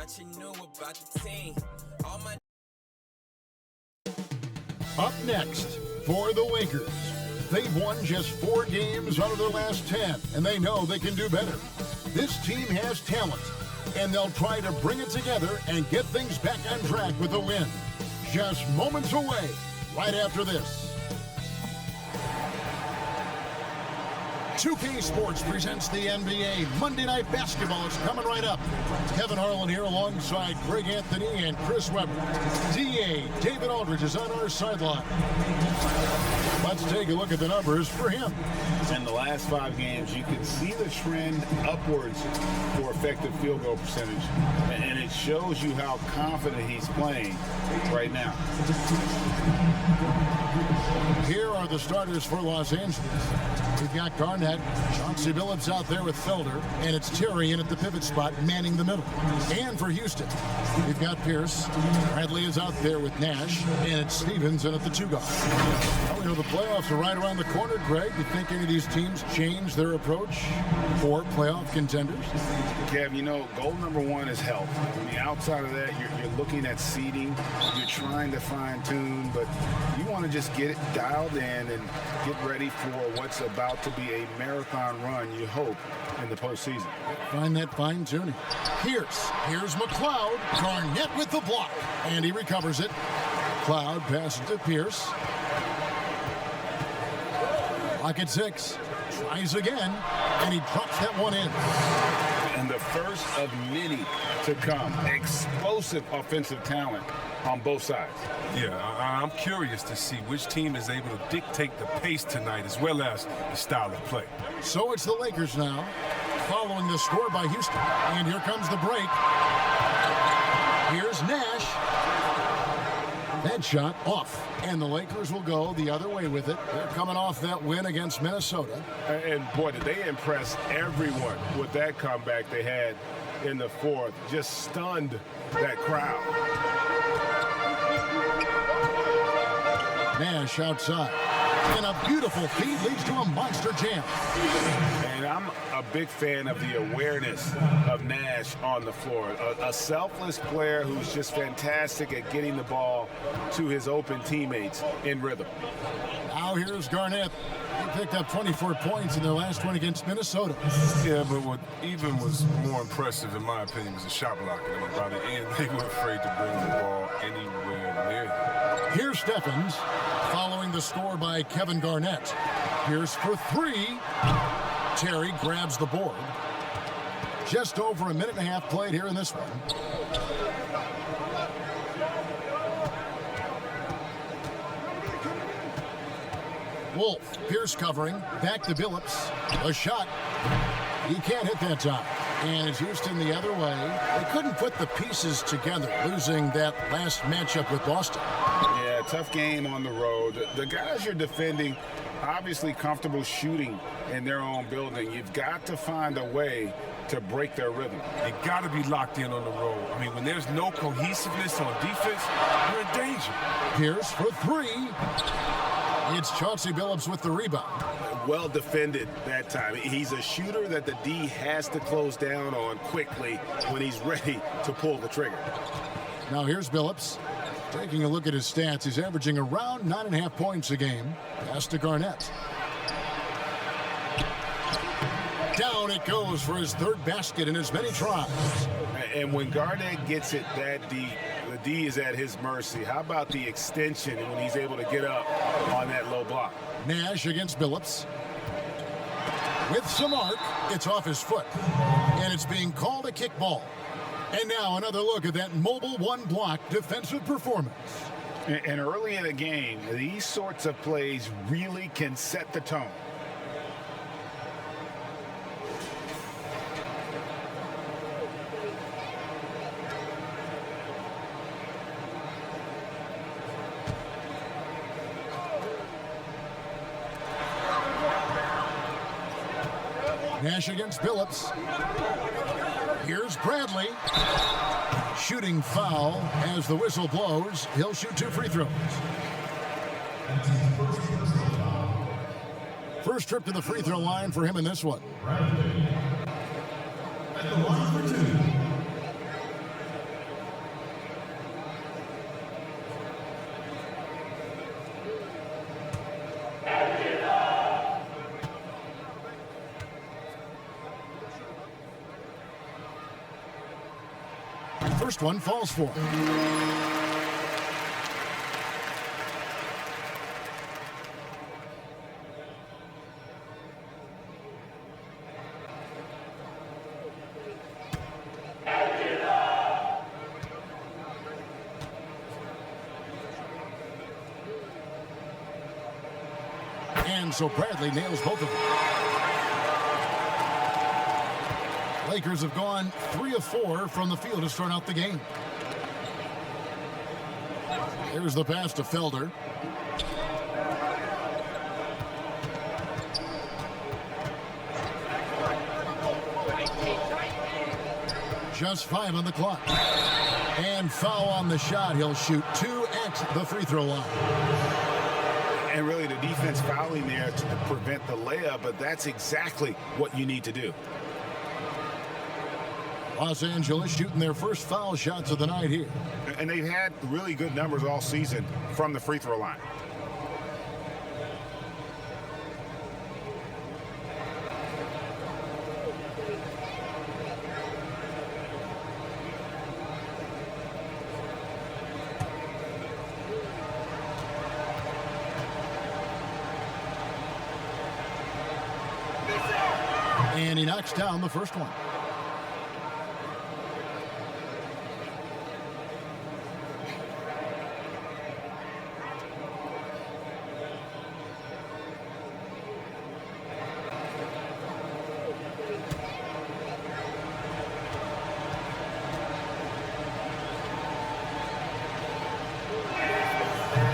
thought you knew about the team. All my Up next for the Lakers. They've won just 4 games out of their last 10, and they know they can do better. This team has talent, and they'll try to bring it together and get things back on track with a win. Just moments away, right after this. 2K Sports presents the NBA. Monday Night Basketball is coming right up. Kevin Harlan here alongside Greg Anthony and Chris Webber. DA, David Aldridge is on our sideline. Let's take a look at the numbers for him. In the last 5 games, you can see the trend upwards for effective field goal percentage. And it shows you how confident he's playing right now. Here are the starters for Los Angeles. We've got Garnett, Chauncey Billups out there with Felder, and it's Terry in at the pivot spot, manning the middle. And for Houston, we've got Pierce. Bradley is out there with Nash, and it's Stevens in at the 2 guard. Well, we know the playoffs are right around the corner, Greg. Do you think any of these teams change their approach for playoff contenders? Kev, you know, goal number 1 is health. On the outside of that, you're looking at seeding. You're trying to fine-tune, but you want to just get it dialed in and get ready for what's about to be a marathon run, you hope, in the postseason. Find that fine-tuning. Pierce. Here's McLeod. Garnett with the block. And he recovers it. McLeod passes to Pierce. Block at 6. Tries again. And he drops that one in. And the first of many to come. Explosive offensive talent on both sides. Yeah, I'm curious to see which team is able to dictate the pace tonight as well as the style of play. So it's the Lakers now, following the score by Houston. And here comes the break. Here's Nash. That shot off. And the Lakers will go the other way with it. They're coming off that win against Minnesota. And boy, did they impress everyone with that comeback they had in the 4th. Just stunned that crowd. Nash outside. And a beautiful feed leads to a monster jam. And I'm a big fan of the awareness of Nash on the floor. A selfless player who's just fantastic at getting the ball to his open teammates in rhythm. Now here's Garnett. He picked up 24 points in their last one against Minnesota. Yeah, but what even was more impressive, in my opinion, was the shot blocking. I mean, by the end, they were afraid to bring the ball anywhere near him. Here's Stephens, following the score by Kevin Garnett. Pierce for 3. Terry grabs the board. Just over a minute and a half played here in this one. Wolf, Pierce covering, back to Billups. A shot. He can't hit that time. And it's Houston the other way. They couldn't put the pieces together, losing that last matchup with Boston. Yeah, tough game on the road. The guys you're defending, obviously comfortable shooting in their own building. You've got to find a way to break their rhythm. They got to be locked in on the road. I mean, when there's no cohesiveness on defense, you're in danger. Pierce for 3. It's Chauncey Billups with the rebound. Well defended that time. He's a shooter that the D has to close down on quickly when he's ready to pull the trigger. Now here's Billups. Taking a look at his stats, he's averaging around 9.5 points a game. Pass to Garnett. Down it goes for his 3rd basket in as many tries. And when Garnett gets it that deep, the D is at his mercy. How about the extension when he's able to get up on that low block? Nash against Billups. With some arc, it's off his foot. And it's being called a kickball. And now another look at that mobile 1-block defensive performance. And early in the game, these sorts of plays really can set the tone. Nash against Billups. Here's Bradley. Shooting foul as the whistle blows. He'll shoot 2 free throws. First trip to the free throw line for him in this one. First one falls for him. And so Bradley nails both of them. Lakers have gone 3 of 4 from the field to start out the game. Here's the pass to Felder. Just 5 on the clock. And foul on the shot. He'll shoot 2 at the free throw line. And really the defense fouling there to prevent the layup, but that's exactly what you need to do. Los Angeles shooting their first foul shots of the night here. And they've had really good numbers all season from the free throw line. And he knocks down the first one.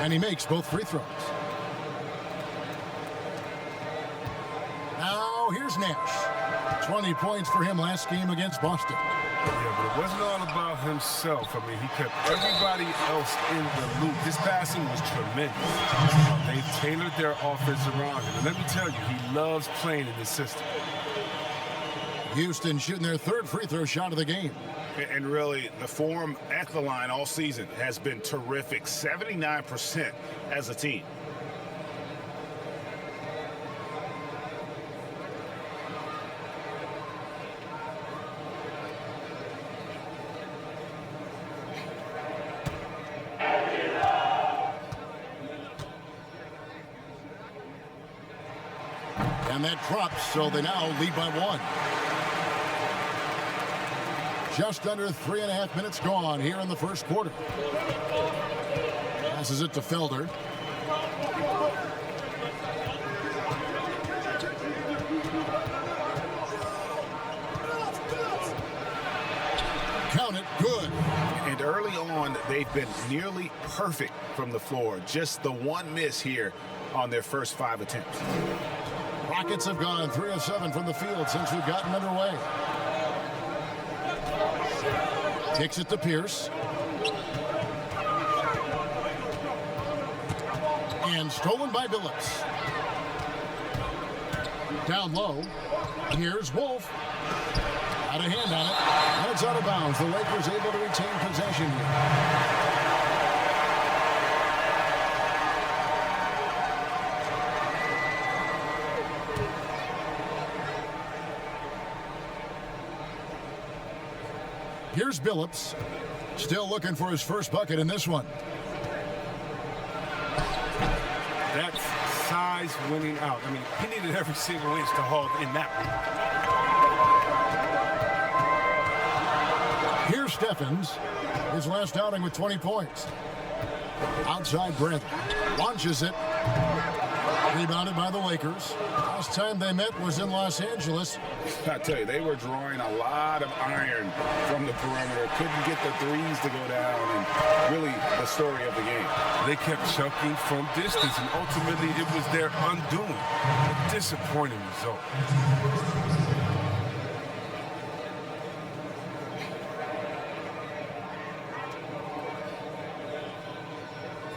And he makes both free throws. Now here's Nash. 20 points for him last game against Boston. Yeah, but it wasn't all about himself. I mean, he kept everybody else in the loop. His passing was tremendous. They tailored their offense around him. And let me tell you, he loves playing in this system. Houston shooting their third free throw shot of the game. And really, the form at the line all season has been terrific. 79% as a team. And that drops, so they now lead by 1. Just under 3.5 minutes gone here in the first quarter. Passes it to Felder. Count it, good. And early on, they've been nearly perfect from the floor. Just the one miss here on their first 5 attempts. Rockets have gone 3 of 7 from the field since we've gotten underway. Takes it to Pierce. And stolen by Billups. Down low. Here's Wolf. Got a hand on it. And it's out of bounds. The Lakers able to retain possession here. Here's Billups, still looking for his first bucket in this one. That's size winning out. I mean, he needed every single inch to hold in that one. Here's Steffens, his last outing with 20 points. Outside Bradley, launches it. Rebounded by the Lakers. Last time they met was in Los Angeles. I tell you, they were drawing a lot of iron from the perimeter. Couldn't get the threes to go down, and really the story of the game. They kept chucking from distance, and ultimately it was their undoing. A disappointing result.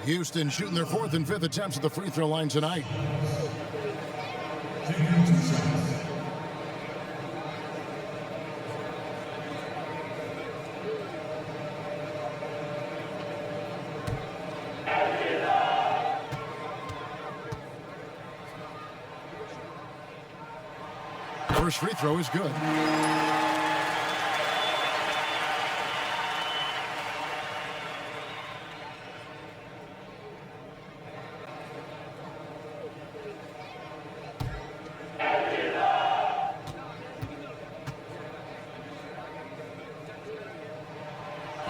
Houston shooting their 4th and 5th attempts at the free throw line tonight. First free throw is good.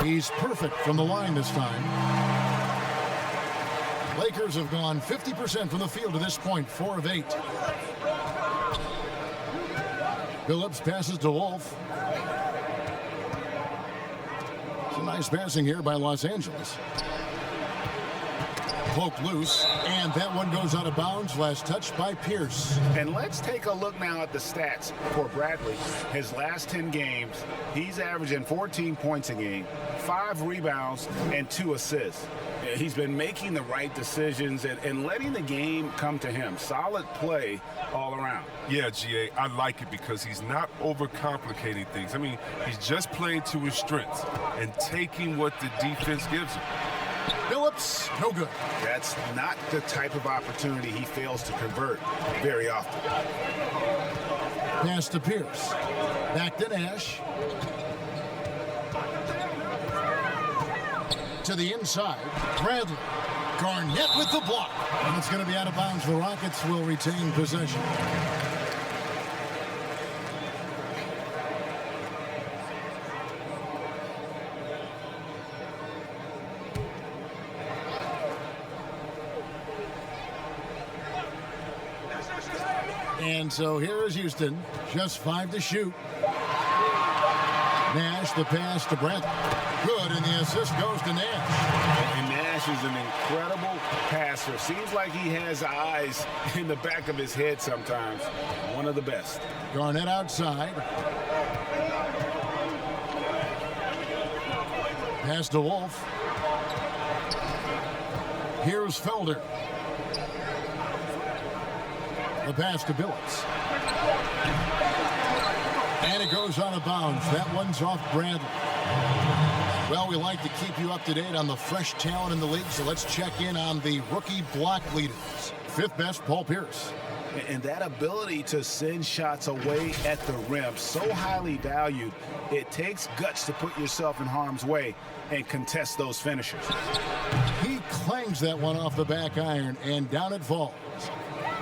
He's perfect from the line this time. Lakers have gone 50% from the field to this point, 4 of 8. Billups passes to Wolf. Some nice passing here by Los Angeles. Poked loose, and that one goes out of bounds. Last touch by Pierce. And let's take a look now at the stats for Bradley. His last 10 games, he's averaging 14 points a game, 5 rebounds, and 2 assists. He's been making the right decisions and letting the game come to him. Solid play all around. Yeah, GA, I like it because he's not overcomplicating things. I mean, he's just playing to his strengths and taking what the defense gives him. Billups, no good. That's not the type of opportunity he fails to convert very often. Pass to Pierce. Back to Nash. To the inside. Bradley. Garnett with the block. And it's going to be out of bounds. The Rockets will retain possession. And so here is Houston, just 5 to shoot. Nash, the pass to Bradley. Good, and the assist goes to Nash. And Nash is an incredible passer. Seems like he has eyes in the back of his head sometimes. One of the best. Garnett outside. Pass to Wolf. Here's Felder. The pass to Billups. And it goes out of bounds. That one's off Bradley. Well, we like to keep you up to date on the fresh talent in the league, so let's check in on the rookie block leaders. 5th best, Paul Pierce. And that ability to send shots away at the rim, so highly valued. It takes guts to put yourself in harm's way and contest those finishers. He clangs that one off the back iron, and down it falls.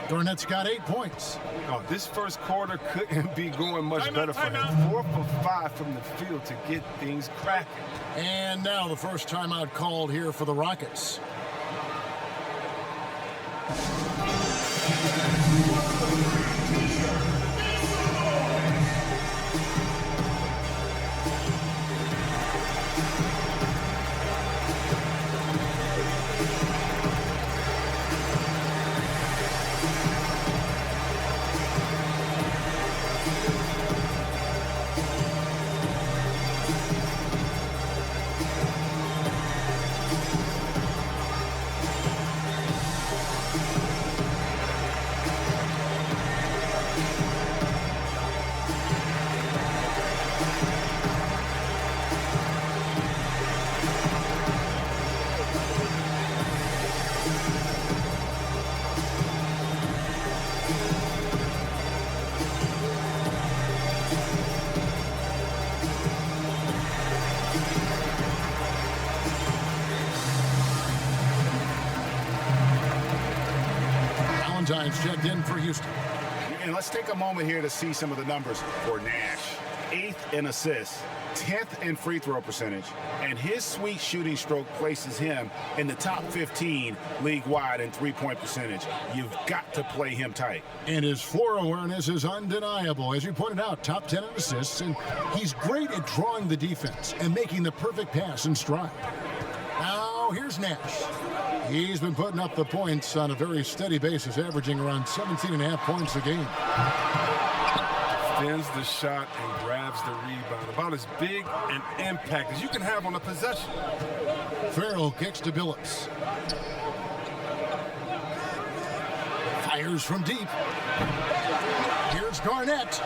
Garnett's got 8 points. Oh, this first quarter couldn't be going much better for him. 4 for 5 from the field to get things cracking. And now the first timeout called here for the Rockets. Valentine's checked in for Houston. And let's take a moment here to see some of the numbers for Nash. 8th in assists, 10th in free throw percentage, and his sweet shooting stroke places him in the top 15 league-wide in three-point percentage. You've got to play him tight. And his floor awareness is undeniable. As you pointed out, top 10 in assists, and he's great at drawing the defense and making the perfect pass in stride. Now, here's Nash. He's been putting up the points on a very steady basis, averaging around 17.5 points a game. Defends the shot and grabs the rebound. About as big an impact as you can have on a possession. Farrell kicks to Billups. Fires from deep. Here's Garnett.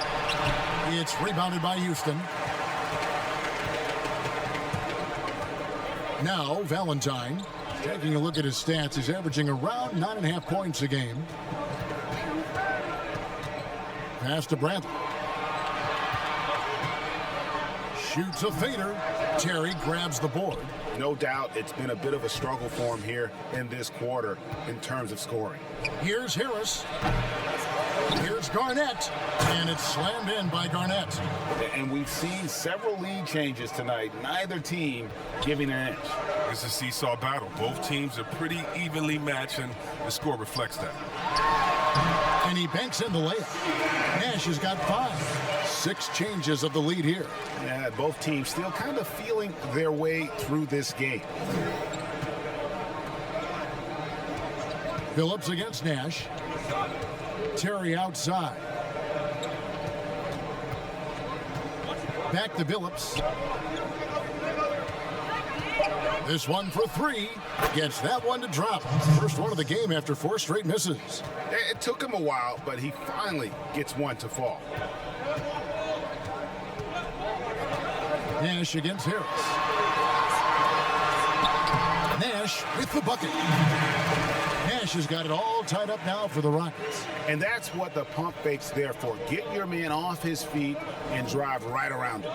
It's rebounded by Houston. Now, Valentine. Taking a look at his stats, he's averaging around 9.5 points a game. Pass to Bradley. Shoots a fader. Terry grabs the board. No doubt it's been a bit of a struggle for him here in this quarter in terms of scoring. Here's Harris. Here's Garnett, and it's slammed in by Garnett. And we've seen several lead changes tonight. Neither team giving an inch. It's a seesaw battle. Both teams are pretty evenly matched, and the score reflects that. And he banks in the layup. Nash has got 5. 6 changes of the lead here. Yeah, both teams still kind of feeling their way through this game. Phillips against Nash. Terry outside. Back to Phillips. This one for 3. Gets that one to drop. First one of the game after 4 straight misses. It took him a while, but he finally gets one to fall. Nash against Harris. Nash with the bucket. Nash has got it all tied up now for the Rockets. And that's what the pump fake's there for. Get your man off his feet and drive right around him.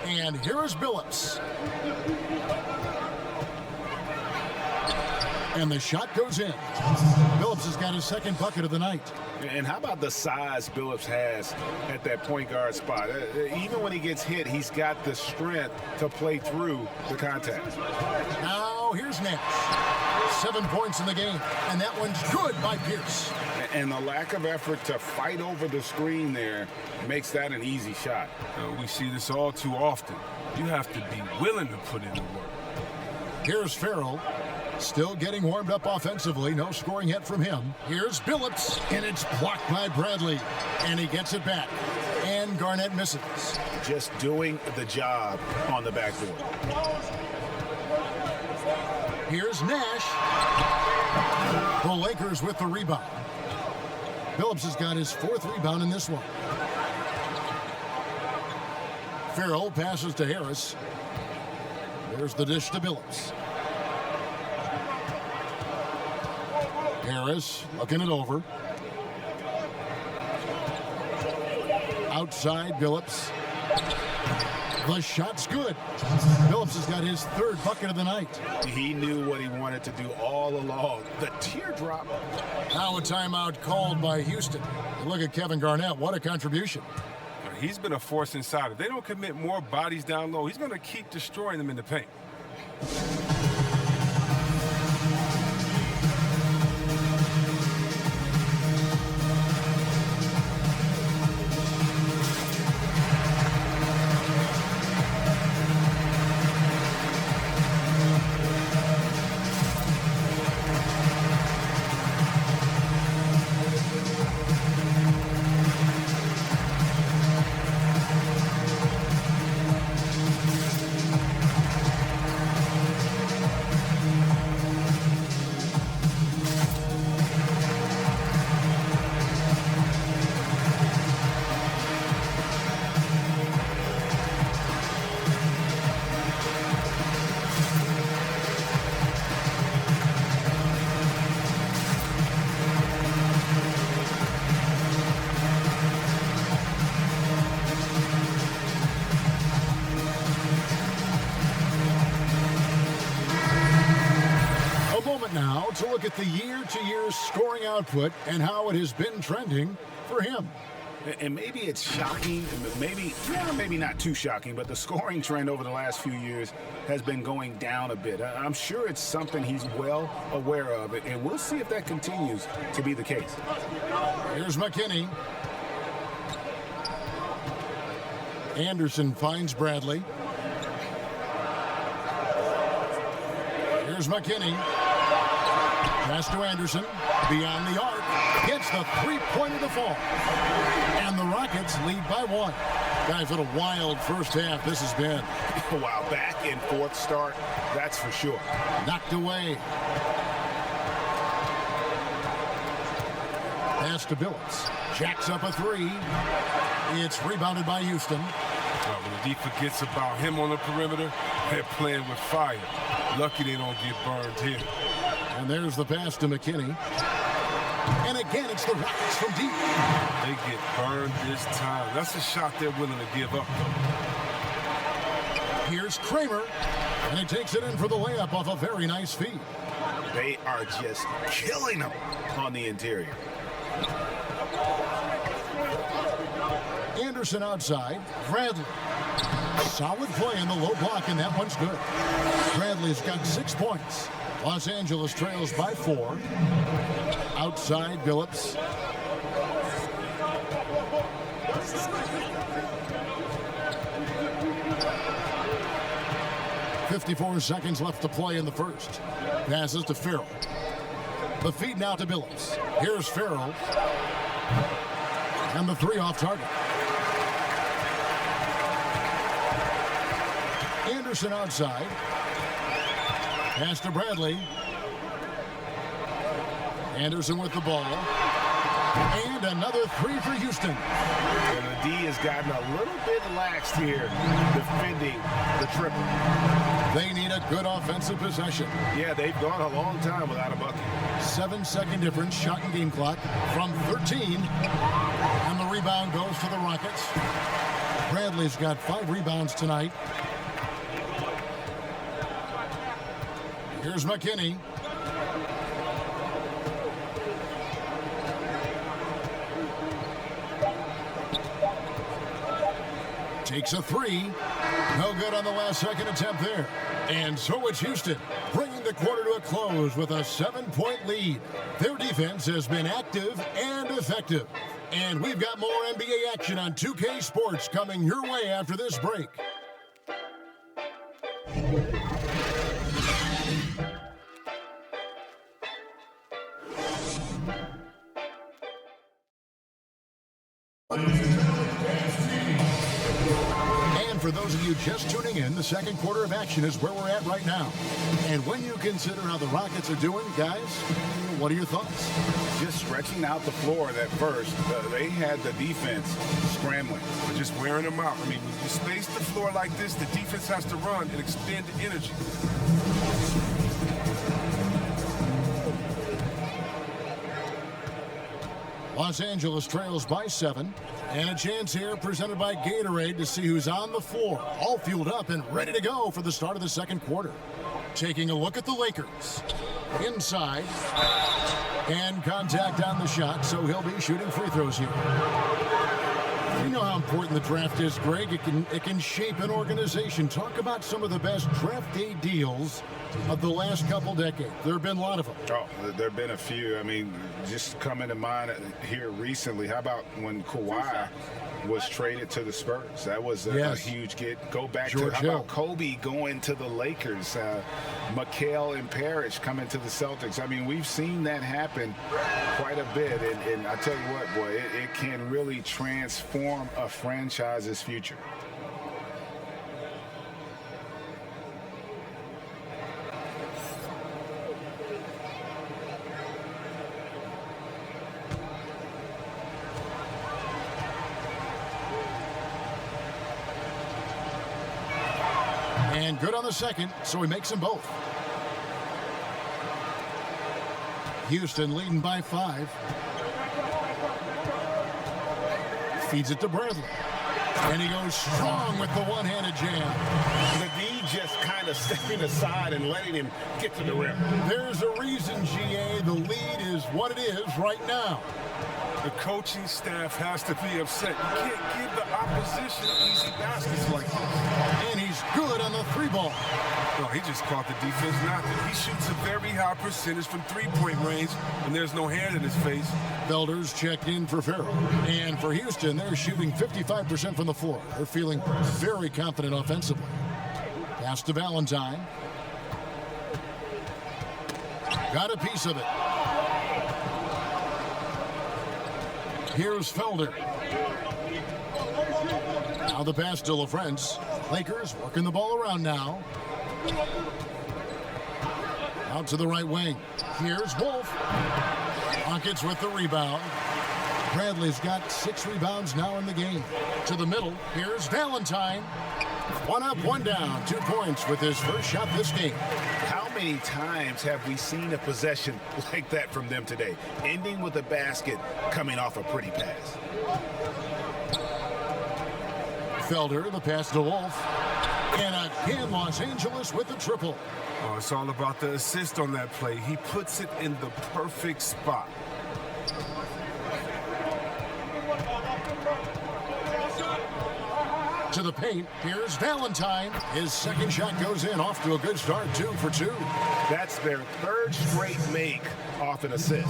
And here is Billups. And the shot goes in. Billups has got his second bucket of the night. And how about the size Billups has at that point guard spot? Even when he gets hit, he's got the strength to play through the contact. Now here's Nash. 7 points in the game, and that one's good by Pierce. And the lack of effort to fight over the screen there makes that an easy shot. We see this all too often. You have to be willing to put in the work. Here's Farrell. Still getting warmed up offensively. No scoring yet from him. Here's Billups, and it's blocked by Bradley. And he gets it back. And Garnett misses. Just doing the job on the backboard. Here's Nash. The Lakers with the rebound. Billups has got his 4th rebound in this one. Farrell passes to Harris. There's the dish to Billups. Harris looking it over. Outside Billups. The shot's good. Billups has got his 3rd bucket of the night. He knew what he wanted to do all along. The teardrop. Now a timeout called by Houston. And look at Kevin Garnett. What a contribution. He's been a force inside. If they don't commit more bodies down low, he's going to keep destroying them in the paint. Now to look at the year-to-year scoring output and how it has been trending for him. And maybe it's shocking, maybe not too shocking, but the scoring trend over the last few years has been going down a bit. I'm sure it's something he's well aware of, and we'll see if that continues to be the case. Here's McKinney. Anderson finds Bradley. Here's McKinney. Pass to Anderson. Beyond the arc. Gets the 3-pointer to fall. And the Rockets lead by 1. Guys, what a wild first half this has been. Wow, back and forth start, that's for sure. Knocked away. Pass to Billups. Jacks up a 3. It's rebounded by Houston. When the defense forgets about him on the perimeter, they're playing with fire. Lucky they don't get burned here. And there's the pass to McKinney. And again, it's the Rockets from deep. They get burned this time. That's a shot they're willing to give up, though. Here's Kramer. And he takes it in for the layup off a very nice feed. They are just killing them on the interior. Anderson outside. Bradley. Solid play in the low block, and that one's good. Bradley's got 6 points. Los Angeles trails by 4. Outside, Billups. .54 seconds left to play in the first. Passes to Farrell. The feed now to Billups. Here's Farrell. And the 3 off target. Anderson outside. Pass to Bradley. Anderson with the ball. And another 3 for Houston. And the D has gotten a little bit laxed here defending the triple. They need a good offensive possession. Yeah, they've gone a long time without a bucket. 7-second difference, shot and game clock from 13. And the rebound goes to the Rockets. Bradley's got 5 rebounds tonight. Here's McKinney. Takes a 3. No good on the last second attempt there. And so it's Houston, bringing the quarter to a close with a 7-point lead. Their defense has been active and effective. And we've got more NBA action on 2K Sports coming your way after this break. For those of you just tuning in, the second quarter of action is where we're at right now. And when you consider how the Rockets are doing, guys, what are your thoughts? Just stretching out the floor at first. They had the defense scrambling. We're just wearing them out. I mean, when you space the floor like this, the defense has to run and expend the energy. Los Angeles trails by 7. And a chance here presented by Gatorade to see who's on the floor. All fueled up and ready to go for the start of the second quarter. Taking a look at the Lakers. Inside. And contact on the shot, so he'll be shooting free throws here. You know how important the draft is, Greg. It can shape an organization. Talk about some of the best draft day deals of the last couple decades. There have been a lot of them. Oh, there have been a few. I mean, just coming to mind here recently, how about when Kawhi was traded to the Spurs? That was a huge get. Go back George to, how Hill. about Kobe going to the Lakers? Mikal and Parrish coming to the Celtics. I mean, we've seen that happen quite a bit. And I tell you what, boy, it can really transform a franchise's future. And good on the second, so he makes them both. Houston leading by 5. Feeds it to Bradley. And he goes strong with the one-handed jam. The D just kind of stepping aside and letting him get to the rim. There's a reason, GA, the lead is what it is right now. The coaching staff has to be upset. You can't give the opposition easy baskets like this. And he's good on the 3-ball. No, he just caught the defense napping. He shoots a very high percentage from three-point range, and there's no hand in his face. Felder's checked in for Farrell. And for Houston, they're shooting 55% from the floor. They're feeling very confident offensively. Pass to Valentine. Got a piece of it. Here's Felder. Now the pass to LaFrance. Lakers working the ball around now. Out to the right wing. Here's Wolf. Rockets with the rebound. Bradley's got 6 rebounds now in the game. To the middle. Here's Valentine. 1 up, 1 down. 2 points with his first shot this game. How many times have we seen a possession like that from them today? Ending with a basket, coming off a pretty pass. Felder, the pass to Wolf. And again, Los Angeles with the triple. Oh, it's all about the assist on that play. He puts it in the perfect spot. To the paint, here's Valentine. His second shot goes in, off to a good start, 2 for 2. That's their third straight make off an assist.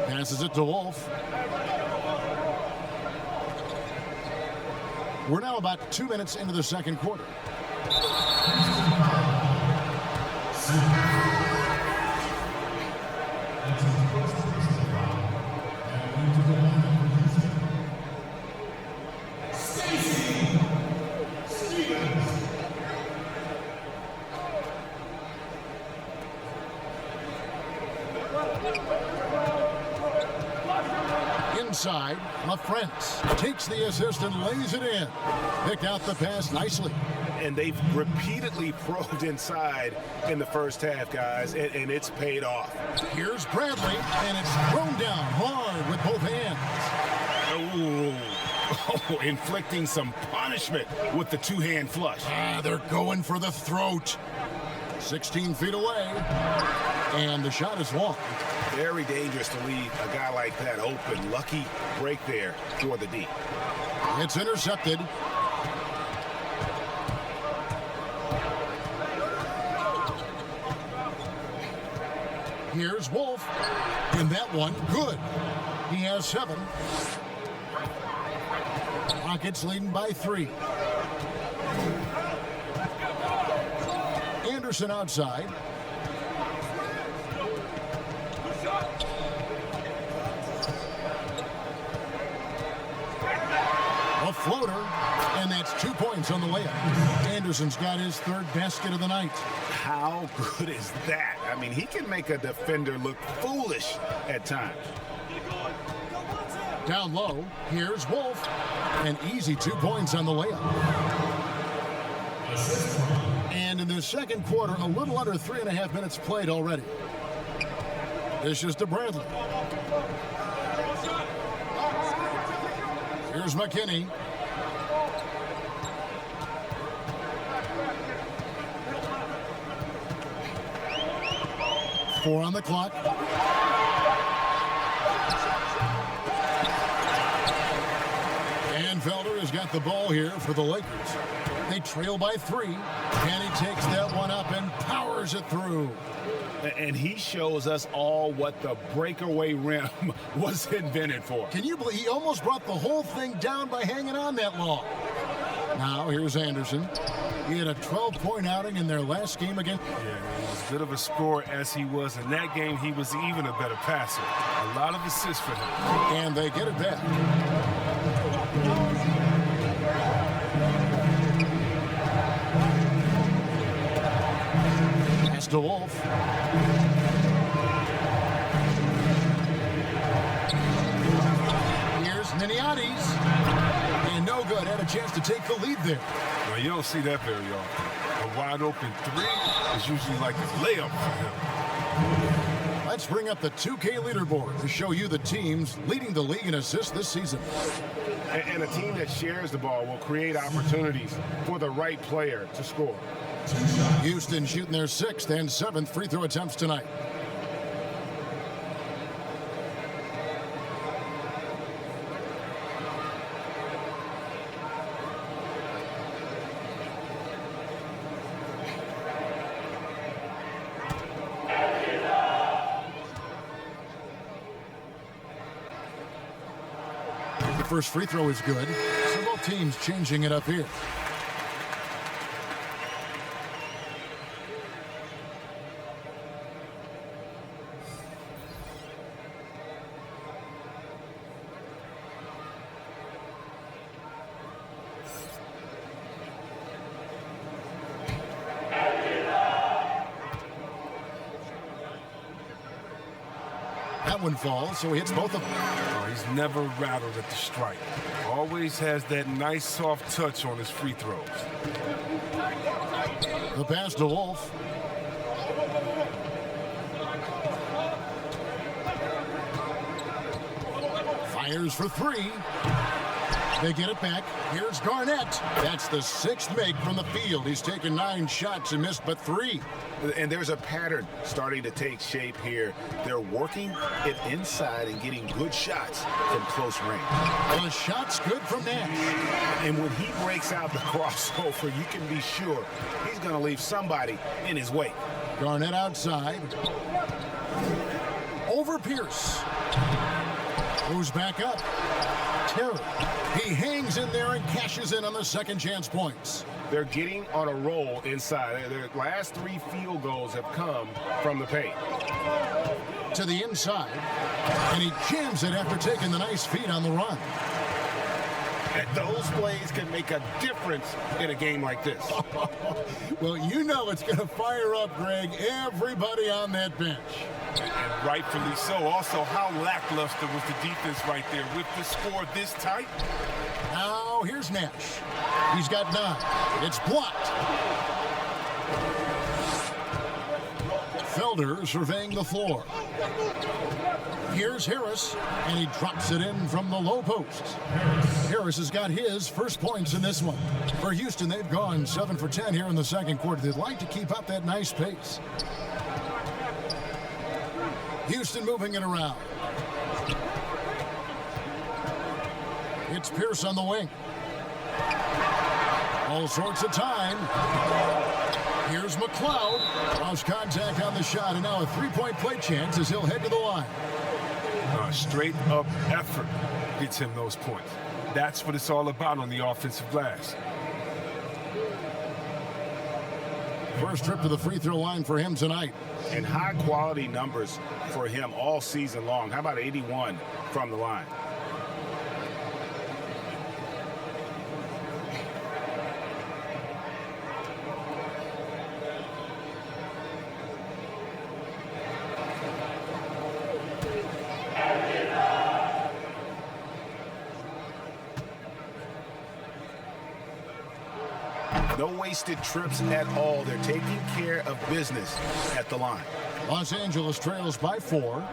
Passes it to Wolf. We're now about 2 minutes into the second quarter. Inside, LaFrentz takes the assist and lays it in. Picked out the pass nicely. And they've repeatedly probed inside in the first half, guys, and it's paid off. Here's Bradley, and it's thrown down hard with both hands. Ooh. Inflicting some punishment with the two-hand flush. They're going for the throat. 16 feet away, and the shot is long. Very dangerous to leave a guy like that open. Lucky break there for the D. It's intercepted. Here's Wolf, and that one, good. He has 7. Rockets leading by 3. Anderson outside. A floater, and that's 2 points on the layup. Anderson's got his 3rd basket of the night. How good is that? I mean, he can make a defender look foolish at times. Down low, here's Wolf. An easy 2 points on the layup. And in the second quarter, a little under 3.5 minutes played already. This is to Bradley. Here's McKinney. Four on the clock. And Felder has got the ball here for the Lakers. They trail by 3, and he takes that one up and powers it through. And he shows us all what the breakaway rim was invented for. Can you believe he almost brought the whole thing down by hanging on that long? Now here's Anderson. He had a 12-point outing in their last game again. Yeah, as good of a scorer as he was in that game, he was even a better passer. A lot of assists for him. And they get it back. Pass to Wolf. Here's Miniades. And no good. Had a chance to take the lead there. Well, you don't see that very often. A wide open 3 is usually like a layup for him. Let's bring up the 2K leaderboard to show you the teams leading the league in assists this season. And a team that shares the ball will create opportunities for the right player to score. Houston shooting their 6th and 7th free throw attempts tonight. The first free throw is good. So both teams changing it up here. That one falls, so he hits both of them. Oh, he's never rattled at the strike. Always has that nice soft touch on his free throws. The pass to Wolf. Fires for 3. They get it back. Here's Garnett. That's the 6th make from the field. He's taken 9 shots and missed but 3. And there's a pattern starting to take shape here. They're working it inside and getting good shots from close range. The shot's good from Nash. And when he breaks out the crossover, you can be sure he's going to leave somebody in his wake. Garnett outside. Over Pierce. Goes back up. Terry. He hangs in there and cashes in on the second chance points. They're getting on a roll inside. Their last 3 field goals have come from the paint. To the inside. And he jams it after taking the nice feed on the run. And those plays can make a difference in a game like this. Well, you know it's going to fire up, Greg, everybody on that bench. And rightfully so. Also, how lackluster was the defense right there with the score this tight? Now, here's Nash. He's got 9. It's blocked. Felder surveying the floor. Here's Harris, and he drops it in from the low post. Harris has got his first points in this one. For Houston, they've gone 7 for 10 here in the second quarter. They'd like to keep up that nice pace. Houston moving it around. It's Pierce on the wing. All sorts of time. Here's McLeod. Lost contact on the shot, and now a 3-point play chance as he'll head to the line. Straight up effort gets him those points. That's what it's all about on the offensive glass. First trip to the free throw line for him tonight. And high quality numbers for him all season long. How about 81 from the line? No wasted trips at all. They're taking care of business at the line. Los Angeles trails by 4.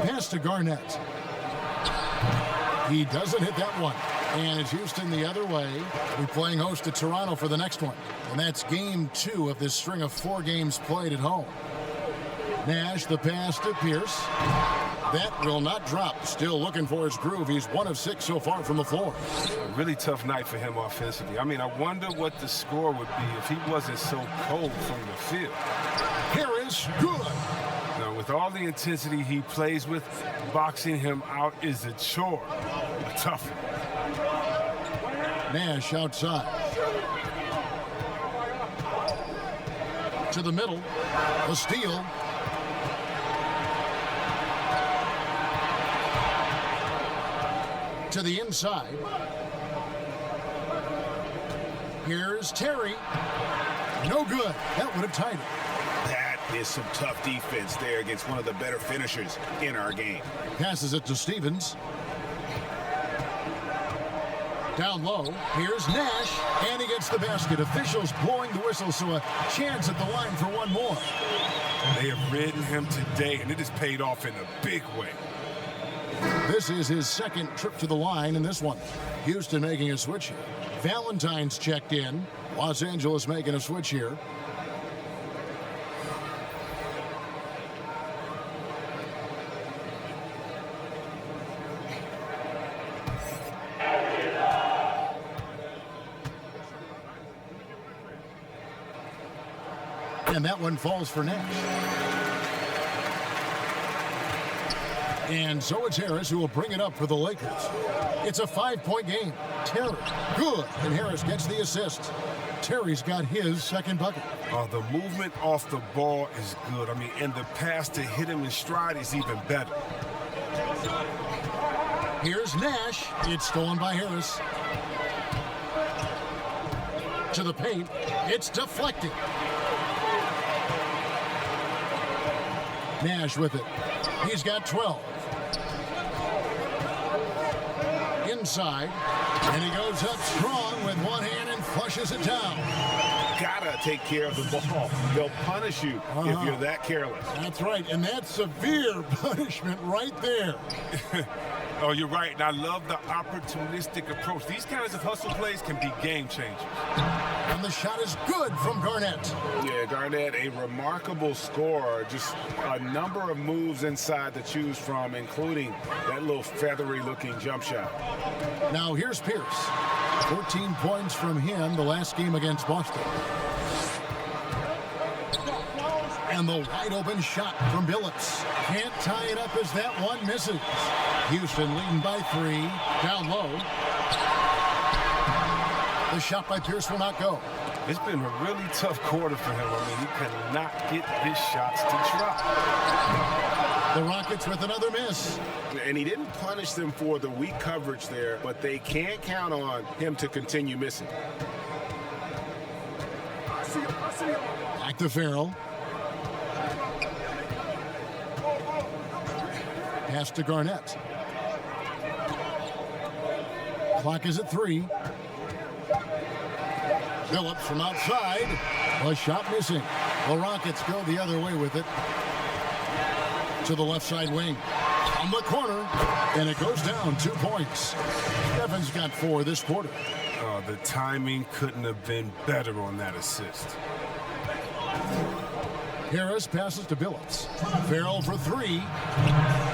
Pass to Garnett. He doesn't hit that one. And it's Houston the other way. We're playing host to Toronto for the next one. And that's game 2 of this string of 4 games played at home. Nash, the pass to Pierce. That will not drop. Still looking for his groove. He's 1 of 6 so far from the floor. A really tough night for him offensively. I mean, I wonder what the score would be if he wasn't so cold from the field. Harris, good. Now, with all the intensity he plays with, boxing him out is a chore. A tough one. Nash outside. To the middle. A steal. To the inside. Here's Terry. No good. That would have tied it. That is some tough defense there against one of the better finishers in our game. Passes it to Stevens. Down low. Here's Nash. And he gets the basket. Officials blowing the whistle, so a chance at the line for one more. They have ridden him today, and it has paid off in a big way. This is his second trip to the line in this one. Houston making a switch here. Valentine's checked in. Los Angeles making a switch here. And that one falls for Nash. And so it's Harris who will bring it up for the Lakers. It's a 5-point game. Terry, good. And Harris gets the assist. Terry's got his second bucket. The movement off the ball is good. I mean, and the pass to hit him in stride is even better. Here's Nash. It's stolen by Harris. To the paint. It's deflected. Nash with it. He's got 12. Inside, and he goes up strong with one hand and flushes it down. gotta take care of the ball. They'll punish you if you're that careless. That's right, and that's severe punishment right there. Oh, you're right, and I love the opportunistic approach. These kinds of hustle plays can be game changers. And the shot is good from Garnett. Yeah, Garnett, a remarkable scorer. Just a number of moves inside to choose from, including that little feathery-looking jump shot. Now here's Pierce. 14 points from him the last game against Boston. And the wide-open shot from Billups. Can't tie it up as that one misses. Houston leading by 3. Down low. The shot by Pierce will not go. It's been a really tough quarter for him. I mean, he cannot get his shots to drop. The Rockets with another miss. And he didn't punish them for the weak coverage there, but they can't count on him to continue missing. Back to Farrell. Pass to Garnett. Clock is at 3. Phillips from outside. A shot missing. The Rockets go the other way with it. To the left side wing. On the corner. And it goes down 2 points. Evans got 4 this quarter. Oh, the timing couldn't have been better on that assist. Harris passes to Billups. Farrell for 3.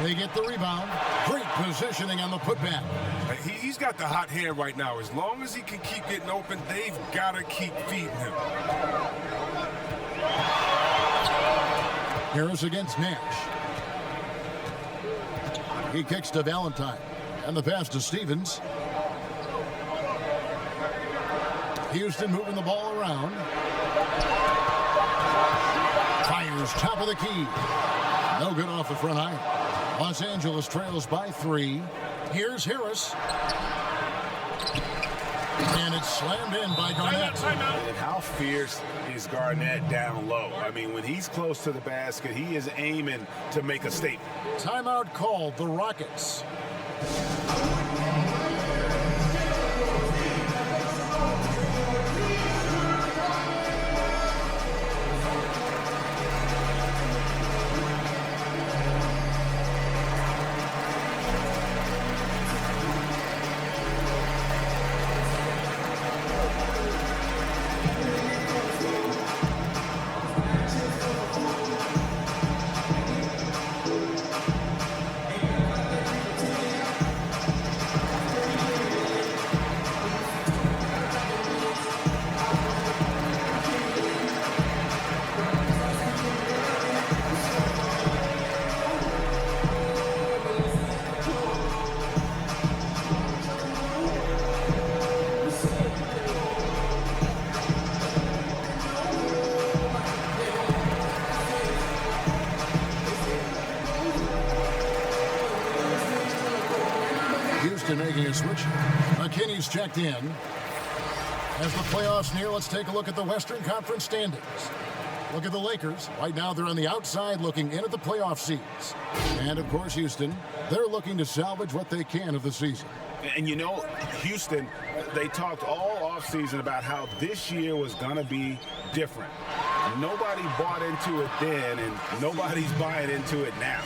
They get the rebound. Great positioning on the putback. He's got the hot hand right now. As long as he can keep getting open, they've got to keep feeding him. Harris against Nash. He kicks to Valentine. And the pass to Stevens. Houston moving the ball around. Fires top of the key. No good off the front iron. Los Angeles trails by 3. Here's Harris. And it's slammed in by Garnett. And how fierce is Garnett down low? I mean, when he's close to the basket, he is aiming to make a statement. Timeout called, the Rockets. Making a switch. McKinney's checked in. As the playoffs near, let's take a look at the Western Conference standings. Look at the Lakers. Right now, they're on the outside looking in at the playoff seeds. And, of course, Houston, they're looking to salvage what they can of the season. And, you know, Houston, they talked all offseason about how this year was going to be different. Nobody bought into it then, and nobody's buying into it now.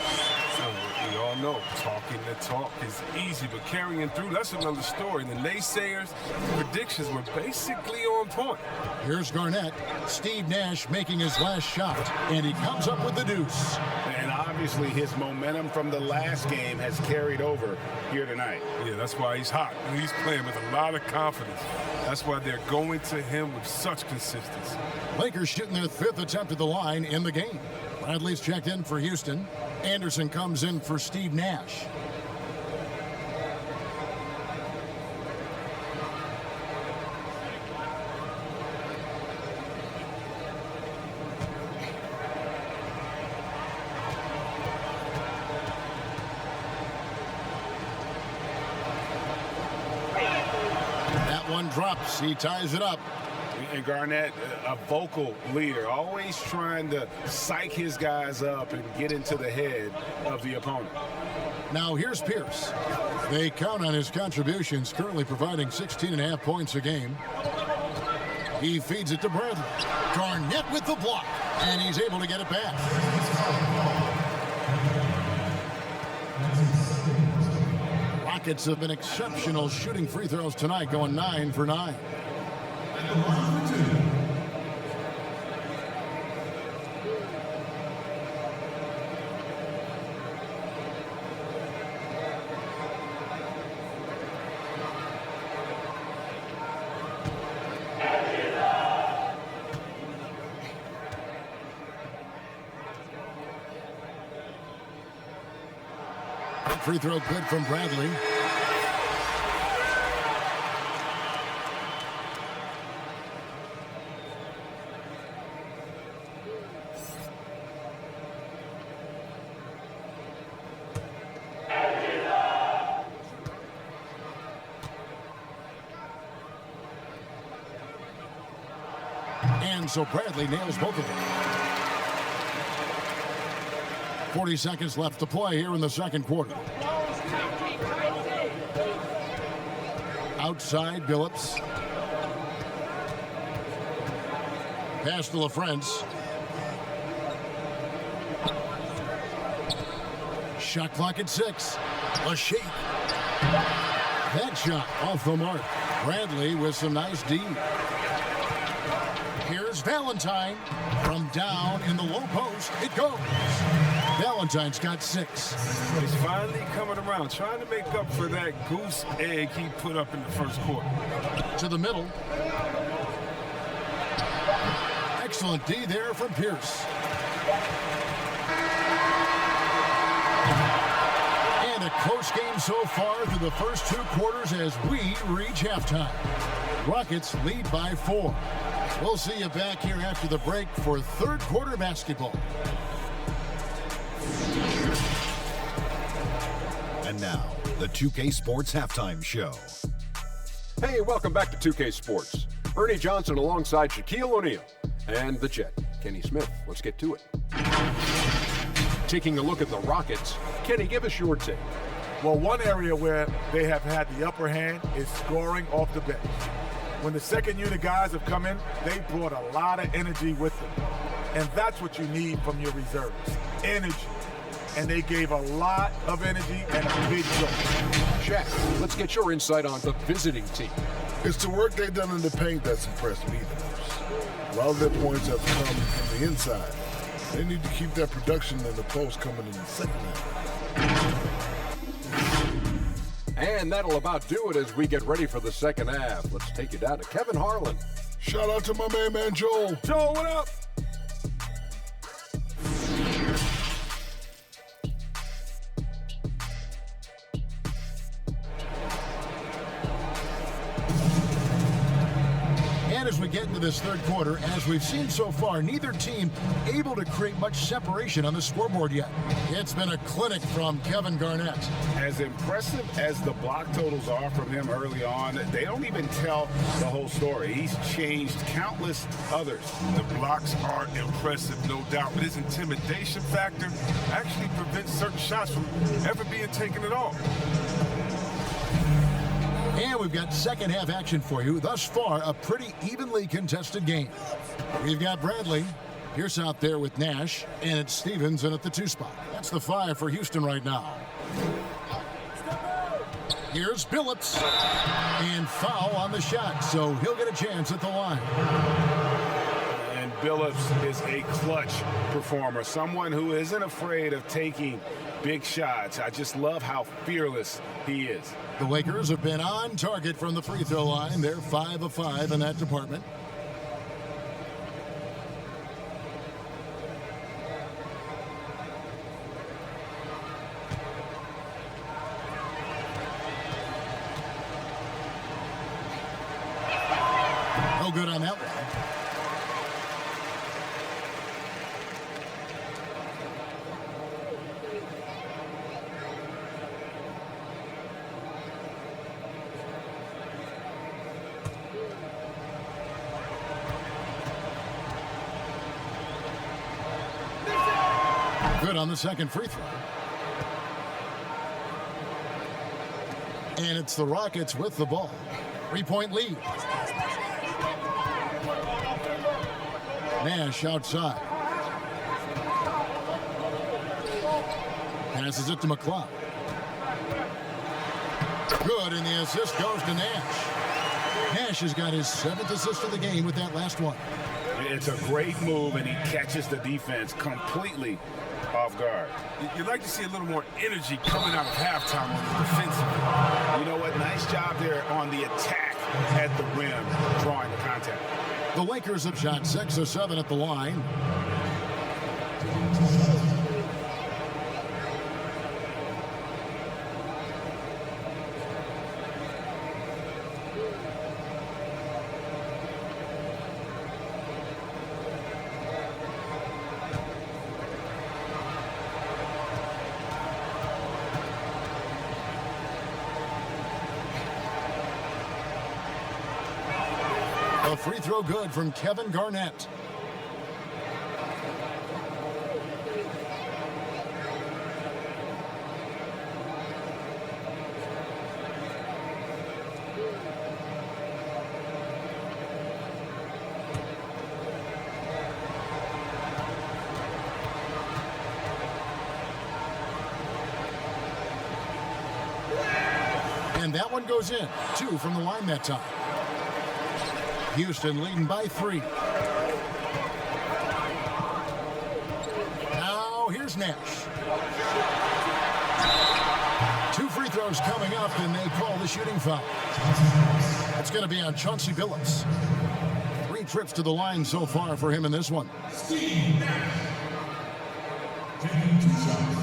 We all know talking the talk is easy, but carrying through, that's another story. The naysayers' predictions were basically on point. Here's Garnett. Steve Nash making his last shot, and he comes up with the deuce. And obviously his momentum from the last game has carried over here tonight. Yeah, that's why he's hot. He's playing with a lot of confidence. That's why they're going to him with such consistency. Lakers shooting their 5th attempt at the line in the game. Bradley's checked in for Houston. Anderson comes in for Steve Nash. That one drops. He ties it up. And Garnett, a vocal leader, always trying to psych his guys up and get into the head of the opponent. Now here's Pierce. They count on his contributions, currently providing 16.5 points a game. He feeds it to Bradley. Garnett with the block, and he's able to get it back. Rockets have been exceptional shooting free throws tonight, going 9 for 9. Free throw good from Bradley. And so Bradley nails both of them. 40 seconds left to play here in the second quarter. Outside, Billups. Pass to LaFrance. Shot clock at 6. A shake. That shot off the mark. Bradley with some nice D. Here's Valentine from down in the low post. It goes. Valentine's got 6. He's finally coming around, trying to make up for that goose egg he put up in the first quarter. To the middle. Excellent D there from Pierce. And a close game so far through the first 2 quarters as we reach halftime. Rockets lead by 4. We'll see you back here after the break for third quarter basketball. And now, the 2K Sports Halftime Show. Hey, welcome back to 2K Sports. Ernie Johnson alongside Shaquille O'Neal and the Jet, Kenny Smith. Let's get to it. Taking a look at the Rockets, Kenny, give us your take. Well, one area where they have had the upper hand is scoring off the bench. When the second unit guys have come in, they brought a lot of energy with them. And that's what you need from your reserves, energy. And they gave a lot of energy and a big goal. Shaq, let's get your insight on the visiting team. It's the work they've done in the paint that's impressed me the most. A lot of their points have come from the inside. They need to keep that production in the post coming in the second half. And that'll about do it as we get ready for the second half. Let's take you down to Kevin Harlan. Shout out to my man Joel. Joel, what up? As we get into this third quarter, as we've seen so far, neither team able to create much separation on the scoreboard yet. It's been a clinic from Kevin Garnett. As impressive as the block totals are from him early on, they don't even tell the whole story. He's changed countless others. The blocks are impressive, no doubt, but his intimidation factor actually prevents certain shots from ever being taken at all. And we've got second half action for you. Thus far, a pretty evenly contested game. We've got Bradley, Pierce out there with Nash, and it's Stevens in at the 2 spot. That's the 5 for Houston right now. Here's Billups, and foul on the shot, so he'll get a chance at the line. And Billups is a clutch performer, someone who isn't afraid of taking big shots. I just love how fearless he is. The Lakers have been on target from the free throw line. They're 5 of 5 in that department. No good on that one. Good on the second free throw. And it's the Rockets with the ball. 3-point lead. Nash outside. Passes it to McCloud. Good, and the assist goes to Nash. Nash has got his 7th assist of the game with that last one. It's a great move, and he catches the defense completely off guard. You'd like to see a little more energy coming out of halftime on the defensive. You know what? Nice job there on the attack at the rim, drawing the contact. The Lakers have shot 6 of 7 at the line. A free throw good from Kevin Garnett. And that one goes in. 2 from the line that time. Houston leading by 3. Now here's Nash. 2 free throws coming up, and they call the shooting foul. That's going to be on Chauncey Billups. 3 trips to the line so far for him in this one. Steve Nash. Taking 2 shots.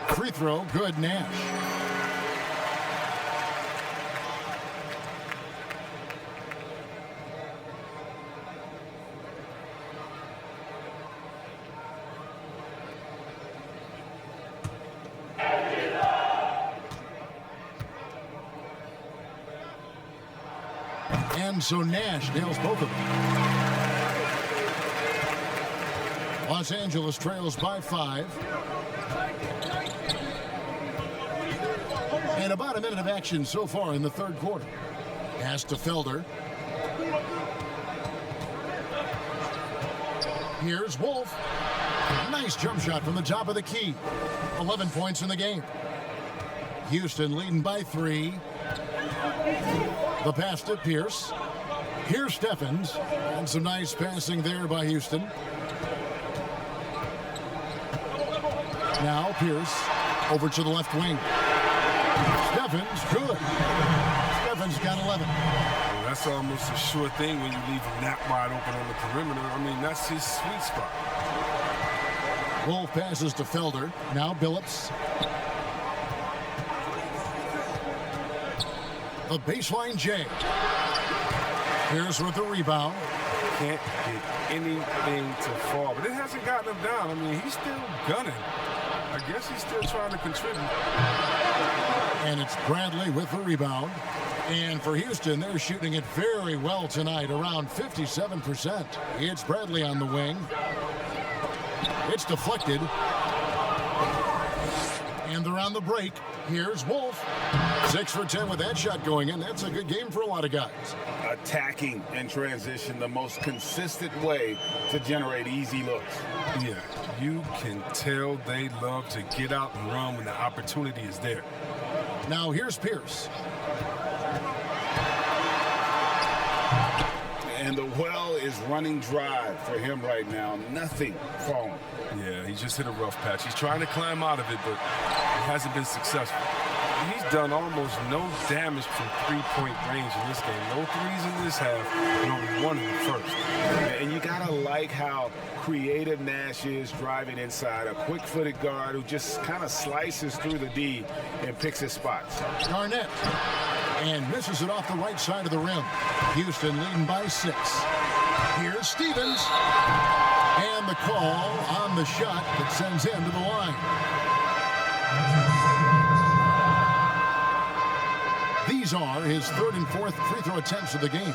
Free throw, good, Nash. And so Nash nails both of them. Los Angeles trails by 5. And about a minute of action so far in the third quarter. Pass to Felder. Here's Wolf. Nice jump shot from the top of the key. 11 points in the game. Houston leading by 3. The pass to Pierce. Here's Steffens. And some nice passing there by Houston. Now Pierce over to the left wing. Steffens, good. Steffens got 11. Well, that's almost a sure thing when you leave him that wide open on the perimeter. I mean, that's his sweet spot. Wolf passes to Felder. Now Billups. The baseline J. Here's with the rebound. Can't get anything to fall, but it hasn't gotten him down. I mean, he's still gunning. I guess he's still trying to contribute. And it's Bradley with the rebound. And for Houston, they're shooting it very well tonight, around 57%. It's Bradley on the wing. It's deflected. And they're on the break. Here's Wolf. 6 for 10 with that shot going in. That's a good game for a lot of guys. Attacking in transition, the most consistent way to generate easy looks. Yeah, you can tell they love to get out and run when the opportunity is there. Now here's Pierce. And the well is running dry for him right now. Nothing falling. Yeah, he just hit a rough patch. He's trying to climb out of it, but he hasn't been successful. He's done almost no damage from three-point range in this game. No threes in this half, and only 1 in the first. And you gotta like how creative Nash is driving inside. A quick-footed guard who just kind of slices through the D and picks his spots. Garnett. And misses it off the right side of the rim. Houston leading by 6. Here's Stevens. And the call on the shot that sends him to the line. These are his 3rd and 4th free throw attempts of the game.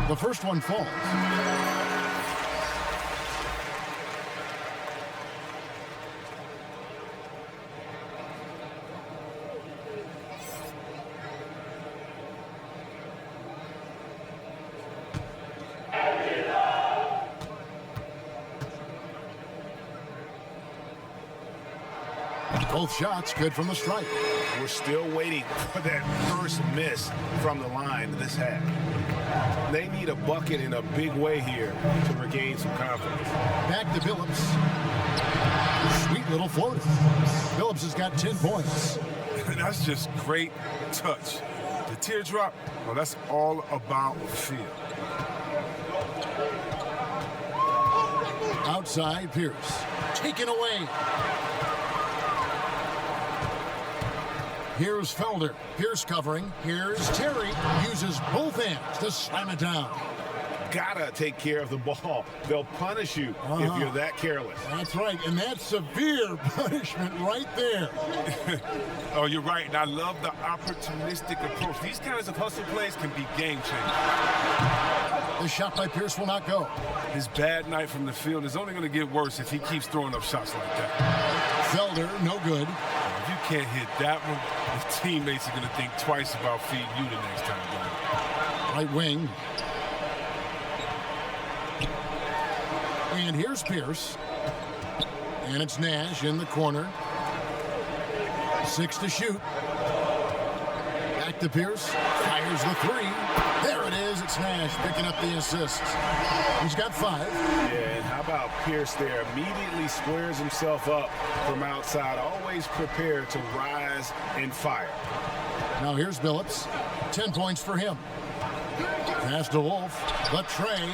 The first one falls. Both shots good from the stripe. We're still waiting for that first miss from the line this half. They need a bucket in a big way here to regain some confidence. Back to Billups. Sweet little floater. Billups has got 10 points. That's just great touch. The teardrop, well, that's all about feel. Outside, Pierce. Taken away. Here's Felder. Pierce covering. Here's Terry. Uses both hands to slam it down. Gotta take care of the ball. They'll punish you if you're that careless. That's right, and that's severe punishment right there. Oh, you're right, and I love the opportunistic approach. These kinds of hustle plays can be game changers. The shot by Pierce will not go. His bad night from the field is only going to get worse if he keeps throwing up shots like that. Felder, no good. If you can't hit that one, his teammates are going to think twice about feeding you the next time. Right wing. And here's Pierce. And it's Nash in the corner. 6 to shoot. Back to Pierce. Fires the 3. There it is. It's Nash picking up the assist. He's got 5. Yeah, and how about Pierce there? Immediately squares himself up from outside. Always prepared to rise and fire. Now here's Billups. 10 points for him. Pass to Wolf. The tray.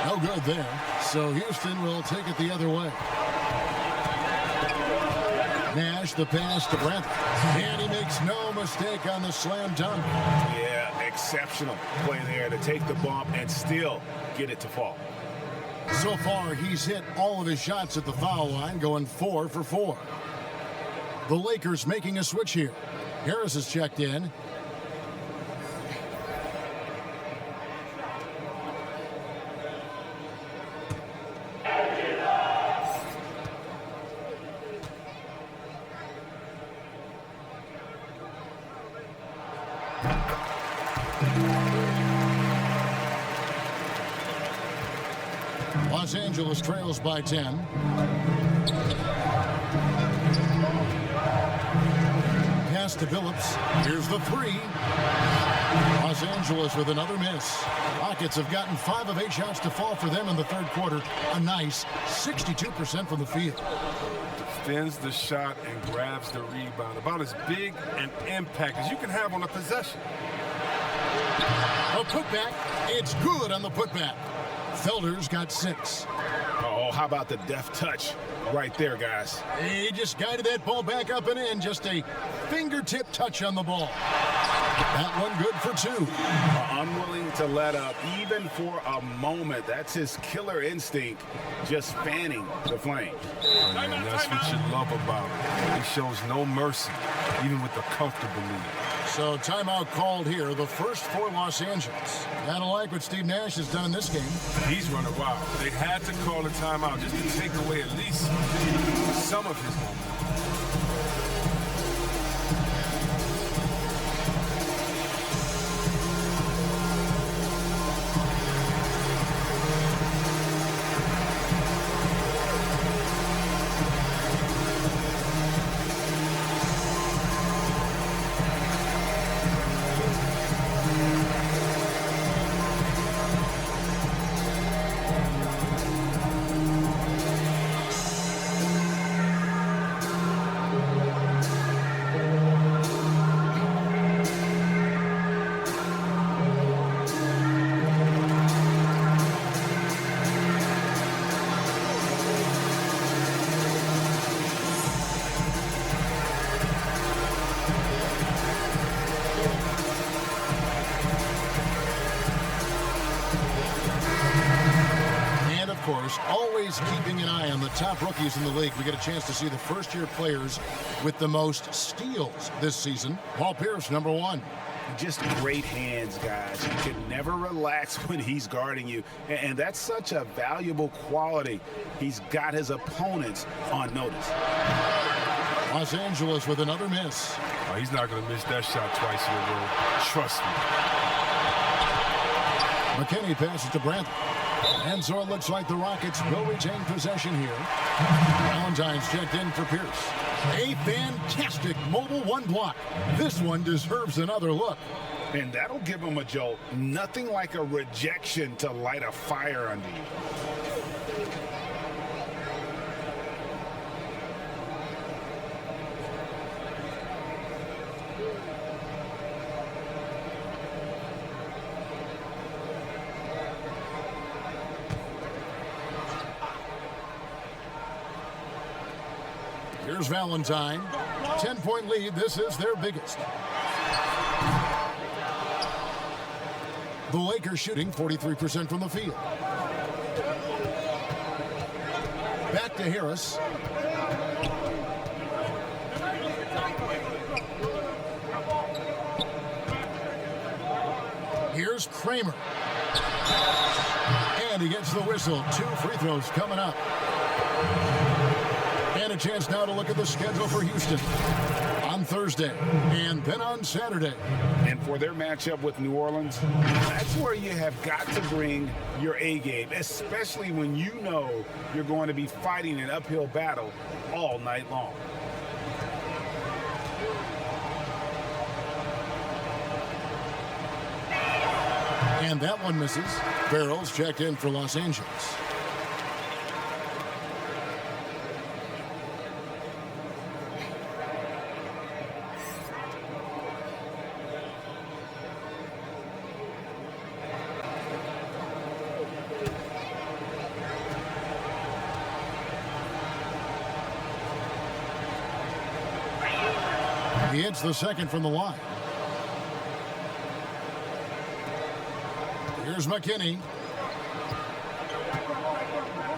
No good there. So Houston will take it the other way. Nash, the pass to Brent. And he makes no mistake on the slam dunk. Yeah, exceptional play there to take the bump and still get it to fall. So far, he's hit all of his shots at the foul line, going 4 for 4. The Lakers making a switch here. Harris is checked in. Los Angeles trails by 10. Pass to Billups. Here's the 3. Los Angeles with another miss. Rockets have gotten 5 of 8 shots to fall for them in the third quarter. A nice 62% from the field. Defends the shot and grabs the rebound. About as big an impact as you can have on a possession. A putback. It's good on the putback. Felder's got 6. Oh, how about the deft touch right there, guys? He just guided that ball back up and in. Just a fingertip touch on the ball. That one good for 2. Unwilling to let up even for a moment. That's his killer instinct, just fanning the flame. And that's what you love about him. He shows no mercy, even with the comfortable lead. So timeout called here, the first for Los Angeles. Kind of like what Steve Nash has done in this game. He's running wild. They had to call a timeout just to take away at least some of his momentum. always keeping an eye on the top rookies in the league. We get a chance to see the first-year players with the most steals this season. Paul Pierce, number 1. Just great hands, guys. You can never relax when he's guarding you. And that's such a valuable quality. He's got his opponents on notice. Los Angeles with another miss. Oh, he's not going to miss that shot twice in a row. Trust me. McKinney passes to Brantley. And so it looks like the Rockets will retain possession here. Valentine's checked in for Pierce. A fantastic mobile 1 block. This one deserves another look. And that'll give him a jolt. Nothing like a rejection to light a fire under you. Here's Valentine. 10-point lead. This is their biggest. The Lakers shooting 43% from the field. Back to Harris. Here's Kramer. And he gets the whistle. 2 free throws coming up. And a chance now to look at the schedule for Houston on Thursday and then on Saturday. And for their matchup with New Orleans, that's where you have got to bring your A game, especially when you know you're going to be fighting an uphill battle all night long. And that one misses. Farrell's checked in for Los Angeles. He hits the second from the line. Here's McKinney.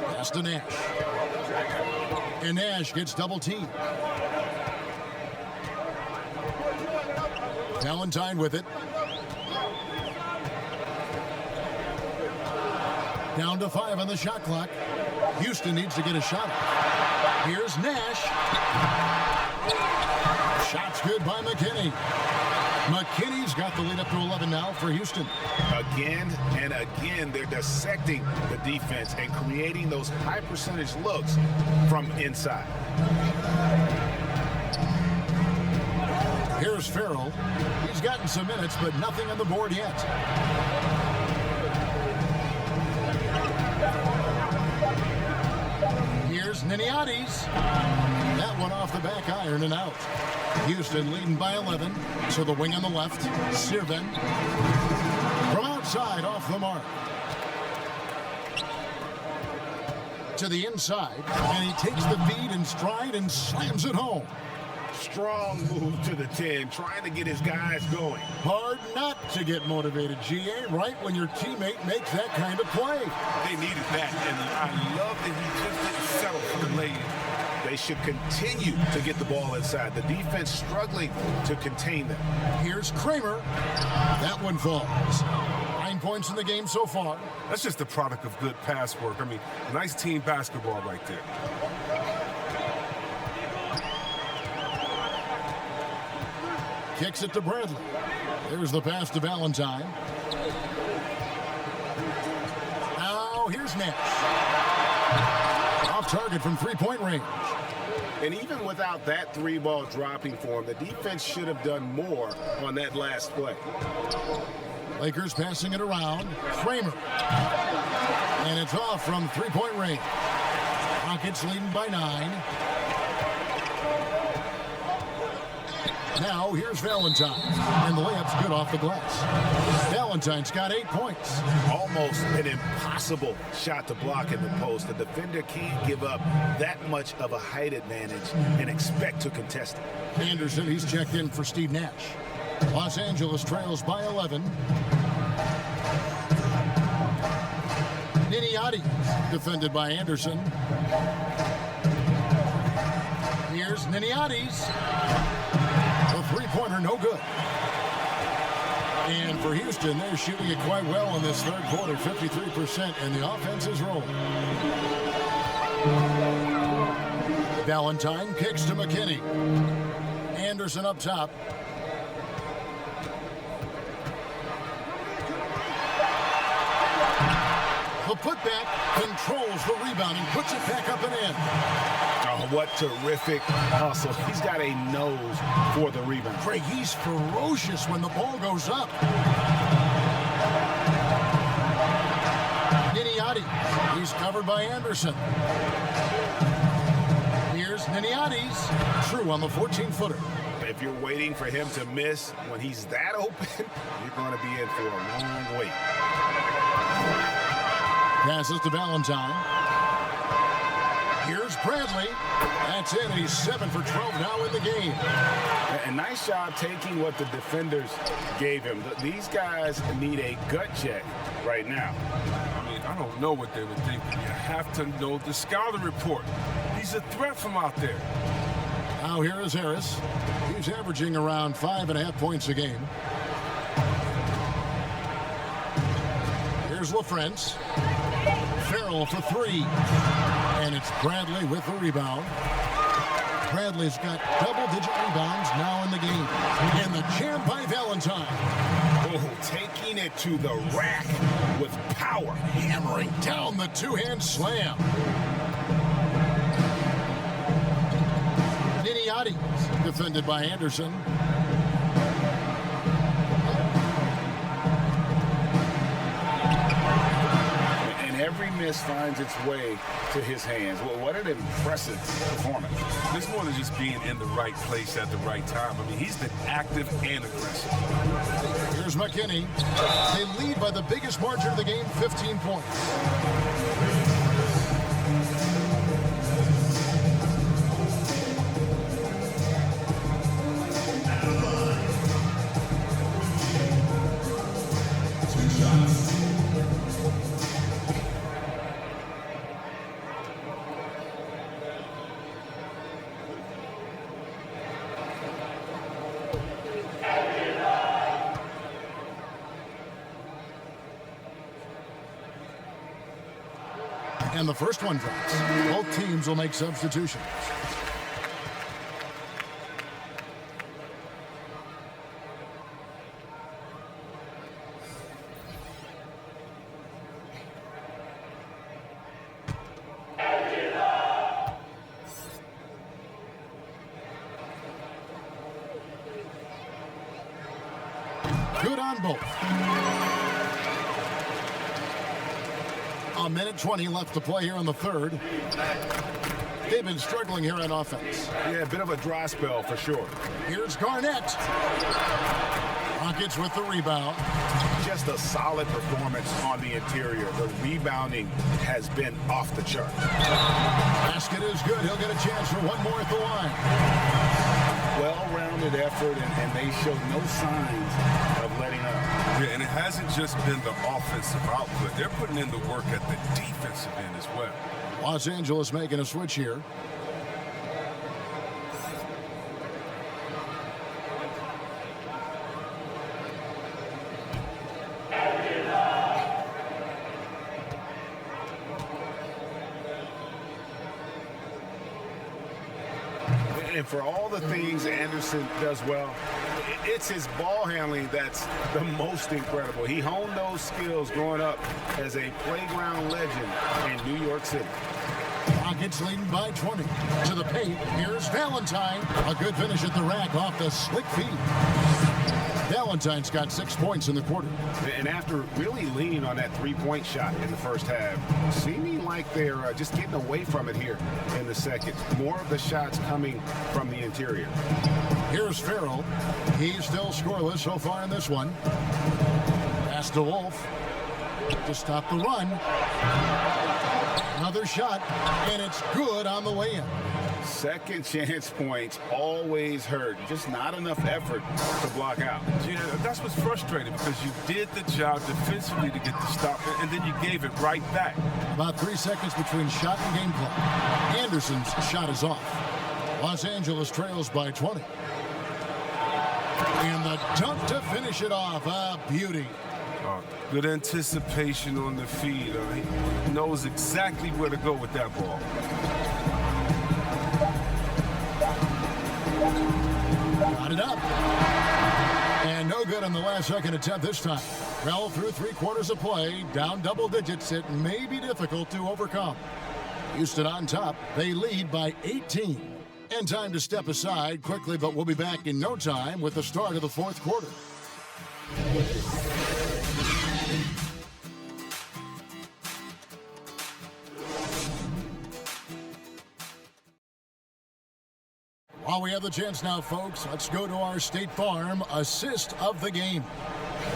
Pass to Nash. And Nash gets double teamed. Valentine with it. Down to 5 on the shot clock. Houston needs to get a shot. Here's Nash. Shot's good by McKinney. McKinney's got the lead up to 11 now for Houston. Again and again, they're dissecting the defense and creating those high percentage looks from inside. Here's Farrell. He's gotten some minutes, but nothing on the board yet. Here's Niniades. That one off the back iron and out. Houston leading by 11. So the wing on the left, Sirven. From outside, off the mark. To the inside, and he takes the feed in stride and slams it home. Strong move to the 10, trying to get his guys going. Hard not to get motivated, GA, right when your teammate makes that kind of play. They needed that, and I love that he just didn't settle for the lay-in. They should continue to get the ball inside. The defense struggling to contain them. Here's Kramer. That one falls. 9 points in the game so far. That's just the product of good pass work. I mean, nice team basketball right there. Kicks it to Bradley. There's the pass to Valentine. Now here's Nash. Off target from three-point range. And even without that 3-ball dropping for him, the defense should have done more on that last play. Lakers passing it around. Kramer. And it's off from three-point range. Rockets leading by 9. Now here's Valentine. And the layup's good off the glass. Valentine's got 8 points. Almost an impossible shot to block in the post. The defender can't give up that much of a height advantage and expect to contest it. Anderson, he's checked in for Steve Nash. Los Angeles trails by 11. Nini Niniati, defended by Anderson. Here's Niniati's. The three-pointer, no good. And for Houston, they're shooting it quite well in this third quarter, 53%, and the offense is rolling. Valentine kicks to McKinney. Anderson up top. The putback controls the rebound and puts it back up and in. Oh, what terrific hustle. He's got a nose for the rebound. Craig, he's ferocious when the ball goes up. Niniati, he's covered by Anderson. Here's Niniati's. True on the 14-footer. If you're waiting for him to miss when he's that open, you're going to be in for a long wait. Passes to Valentine. Here's Bradley. That's it. He's 7 for 12 now in the game. A nice job taking what the defenders gave him. These guys need a gut check right now. I mean, I don't know what they were thinking. You have to know the scouting report. He's a threat from out there. Now here is Harris. He's averaging around 5.5 points a game. Here's LaFrance. Farrell for three. And it's Bradley with the rebound. Bradley's got double-digit rebounds now in the game. And the champ by Valentine. Oh, taking it to the rack with power. Hammering down the two-hand slam. Niniati, defended by Anderson. Every miss finds its way to his hands. Well, what an impressive performance. It's more than just being in the right place at the right time. I mean, he's been active and aggressive. Here's McKinney. They lead by the biggest margin of the game, 15 points. And the first one drops. Both teams will make substitutions. Good on both. A minute 20 left to play here in the third. They've been struggling here on offense. Yeah, a bit of a dry spell for sure. Here's Garnett. Rockets with the rebound. Just a solid performance on the interior. The rebounding has been off the chart. Basket is good. He'll get a chance for one more at the line. Well-rounded effort, and they show no signs of letting up. Yeah, and it hasn't just been the offensive output. They're putting in the work at the defensive end as well. Los Angeles making a switch here. And for all the things Anderson does well, it's his ball handling that's the most incredible. He honed those skills growing up as a playground legend in New York City. Rockets leading by 20. To the paint, here's Valentine. A good finish at the rack off the slick feed. Valentine's got 6 points in the quarter. And after really leaning on that three-point shot in the first half, seeming like they're just getting away from it here in the second. More of the shots coming from the interior. Here's Farrell. He's still scoreless so far in this one. Pass to Wolf to stop the run. Another shot, and it's good on the way in. Second chance points always hurt. Just not enough effort to block out. Yeah, that's what's frustrating because you did the job defensively to get the stop, and then you gave it right back. About 3 seconds between shot and game clock. Anderson's shot is off. Los Angeles trails by 20. And the dunk to finish it off. A beauty. Good anticipation on the feed. He knows exactly where to go with that ball. Got it up. And no good on the last second attempt this time. Well, through 3 quarters of play, down double digits, it may be difficult to overcome. Houston on top. They lead by 18. And time to step aside quickly, but we'll be back in no time with the start of the 4th quarter. While we have the chance now, folks, let's go to our State Farm assist of the game.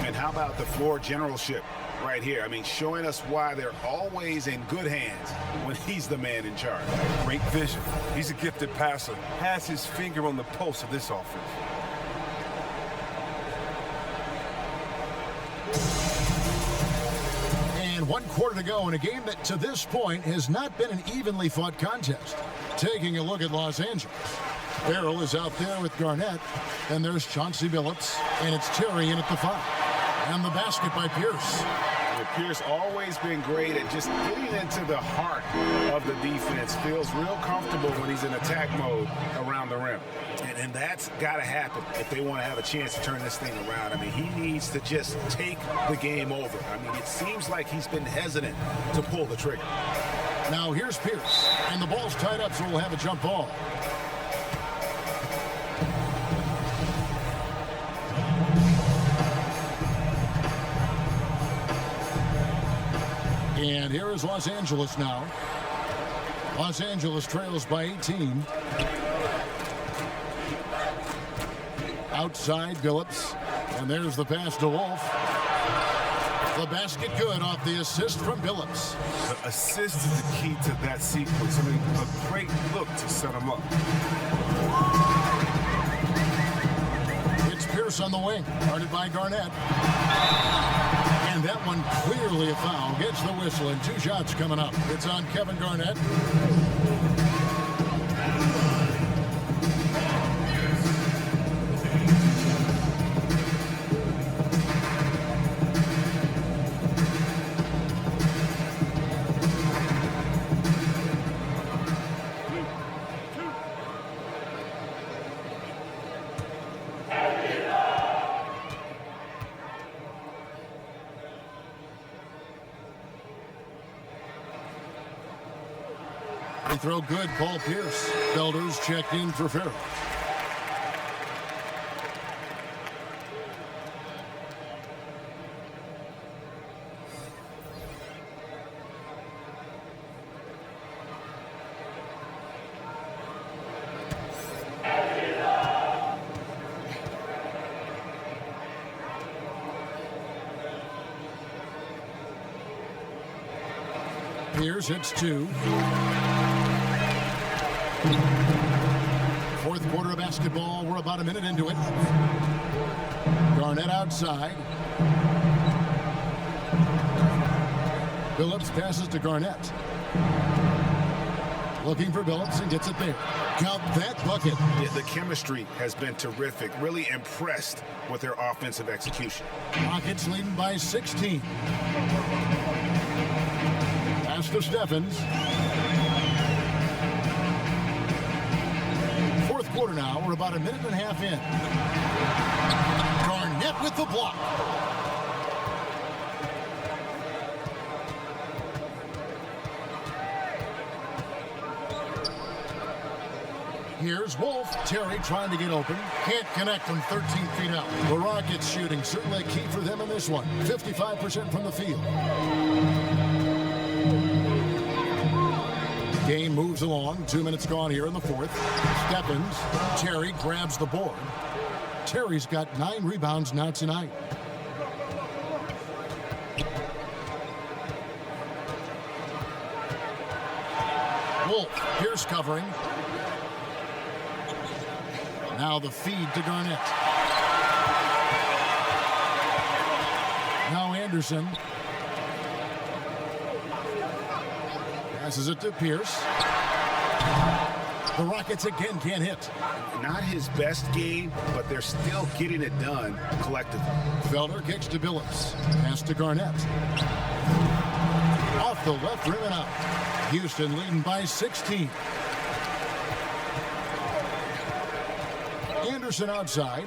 And how about the floor generalship right here? I mean, showing us why they're always in good hands when he's the man in charge. Great vision. He's a gifted passer. Has his finger on the pulse of this offense. And 1 quarter to go in a game that to this point has not been an evenly fought contest. Taking a look at Los Angeles. Farrell is out there with Garnett, and there's Chauncey Billups, and it's Terry in at the 5. And the basket by Pierce. Pierce always been great at just getting into the heart of the defense. Feels real comfortable when he's in attack mode around the rim. And that's got to happen if they want to have a chance to turn this thing around. I mean, he needs to just take the game over. I mean, it seems like he's been hesitant to pull the trigger. Now here's Pierce, and the ball's tied up, so we'll have a jump ball. And here is Los Angeles now. Los Angeles trails by 18. Outside Billups. And there's the pass to Wolf. The basket good off the assist from Billups. The assist is the key to that sequence. I mean, a great look to set him up. It's Pierce on the wing. Guarded by Garnett. And that one clearly a foul. Gets the whistle, and 2 shots coming up. It's on Kevin Garnett. They throw good, Paul Pierce. Felder's checked in for Farrell. Pierce hits 2. 4th quarter of basketball. We're about a minute into it. Garnett outside. Billups passes to Garnett. Looking for Billups and gets it there. Count that bucket. Yeah, the chemistry has been terrific. Really impressed with their offensive execution. Rockets leading by 16. Pass to Steffens. 4th quarter now. We're about a minute and a half in. Garnett with the block. Here's Wolf. Terry trying to get open. Can't connect from 13 feet out. The Rockets shooting certainly a key for them in this one. 55% from the field. Game moves along. 2 minutes gone here in the 4th. Steffens. Terry grabs the board. Terry's got 9 rebounds now tonight. Wolf. Pierce covering. Now the feed to Garnett. Now Anderson. Passes it to Pierce. The Rockets again can't hit. Not his best game, but they're still getting it done collectively. Felder kicks to Billups. Pass to Garnett. Off the left rim and out. Houston leading by 16. Anderson outside.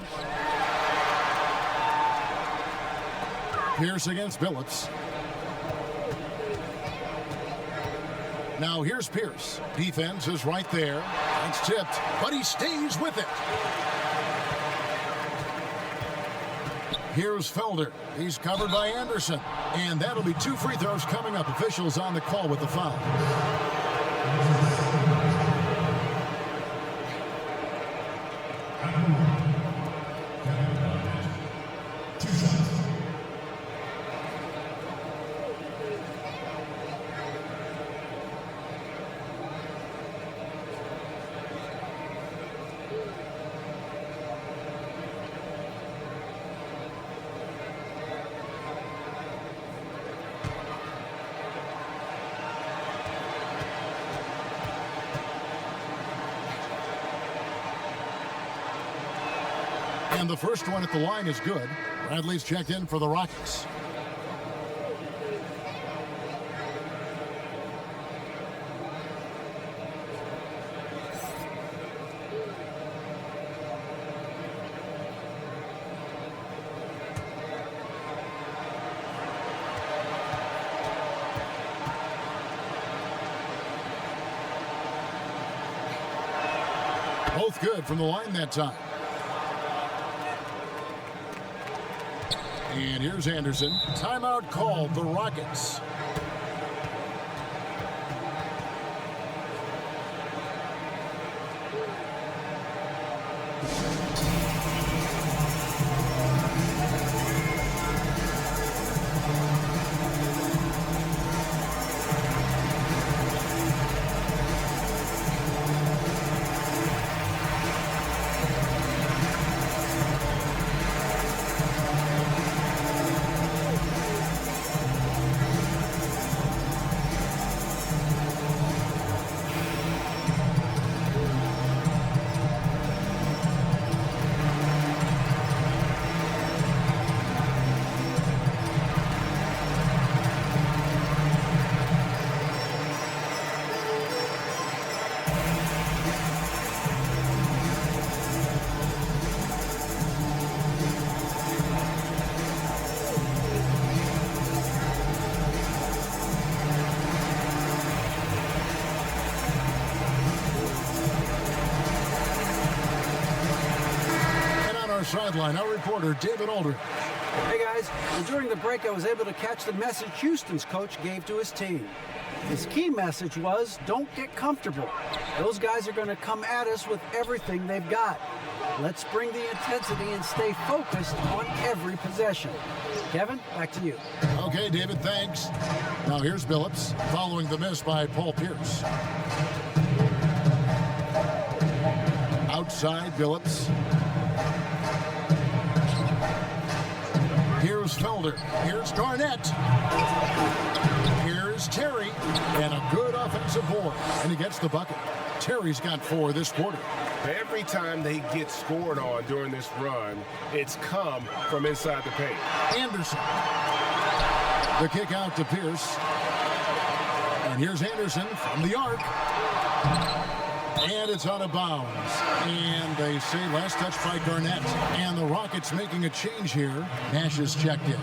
Pierce against Billups. Now here's Pierce. Defense is right there. It's tipped, but he stays with it. Here's Felder. He's covered by Anderson. And that'll be 2 free throws coming up. Officials on the call with the foul. And the first one at the line is good. Bradley's checked in for the Rockets. Both good from the line that time. And here's Anderson. Timeout called, the Rockets. Sideline, our reporter David Aldridge. Hey guys, well, during the break I was able to catch the message Houston's coach gave to his team. His key message was, don't get comfortable. Those guys are going to come at us with everything they've got. Let's bring the intensity and stay focused on every possession. Kevin, back to you. Okay, David, thanks. Now here's Billups following the miss by Paul Pierce. Outside Billups. Here's Felder. Here's Garnett. Here's Terry. And a good offensive board. And he gets the bucket. Terry's got 4 this quarter. Every time they get scored on during this run, it's come from inside the paint. Anderson. The kick out to Pierce. And here's Anderson from the arc. And it's out of bounds. And they say last touch by Garnett. And the Rockets making a change here. Nash is checked in.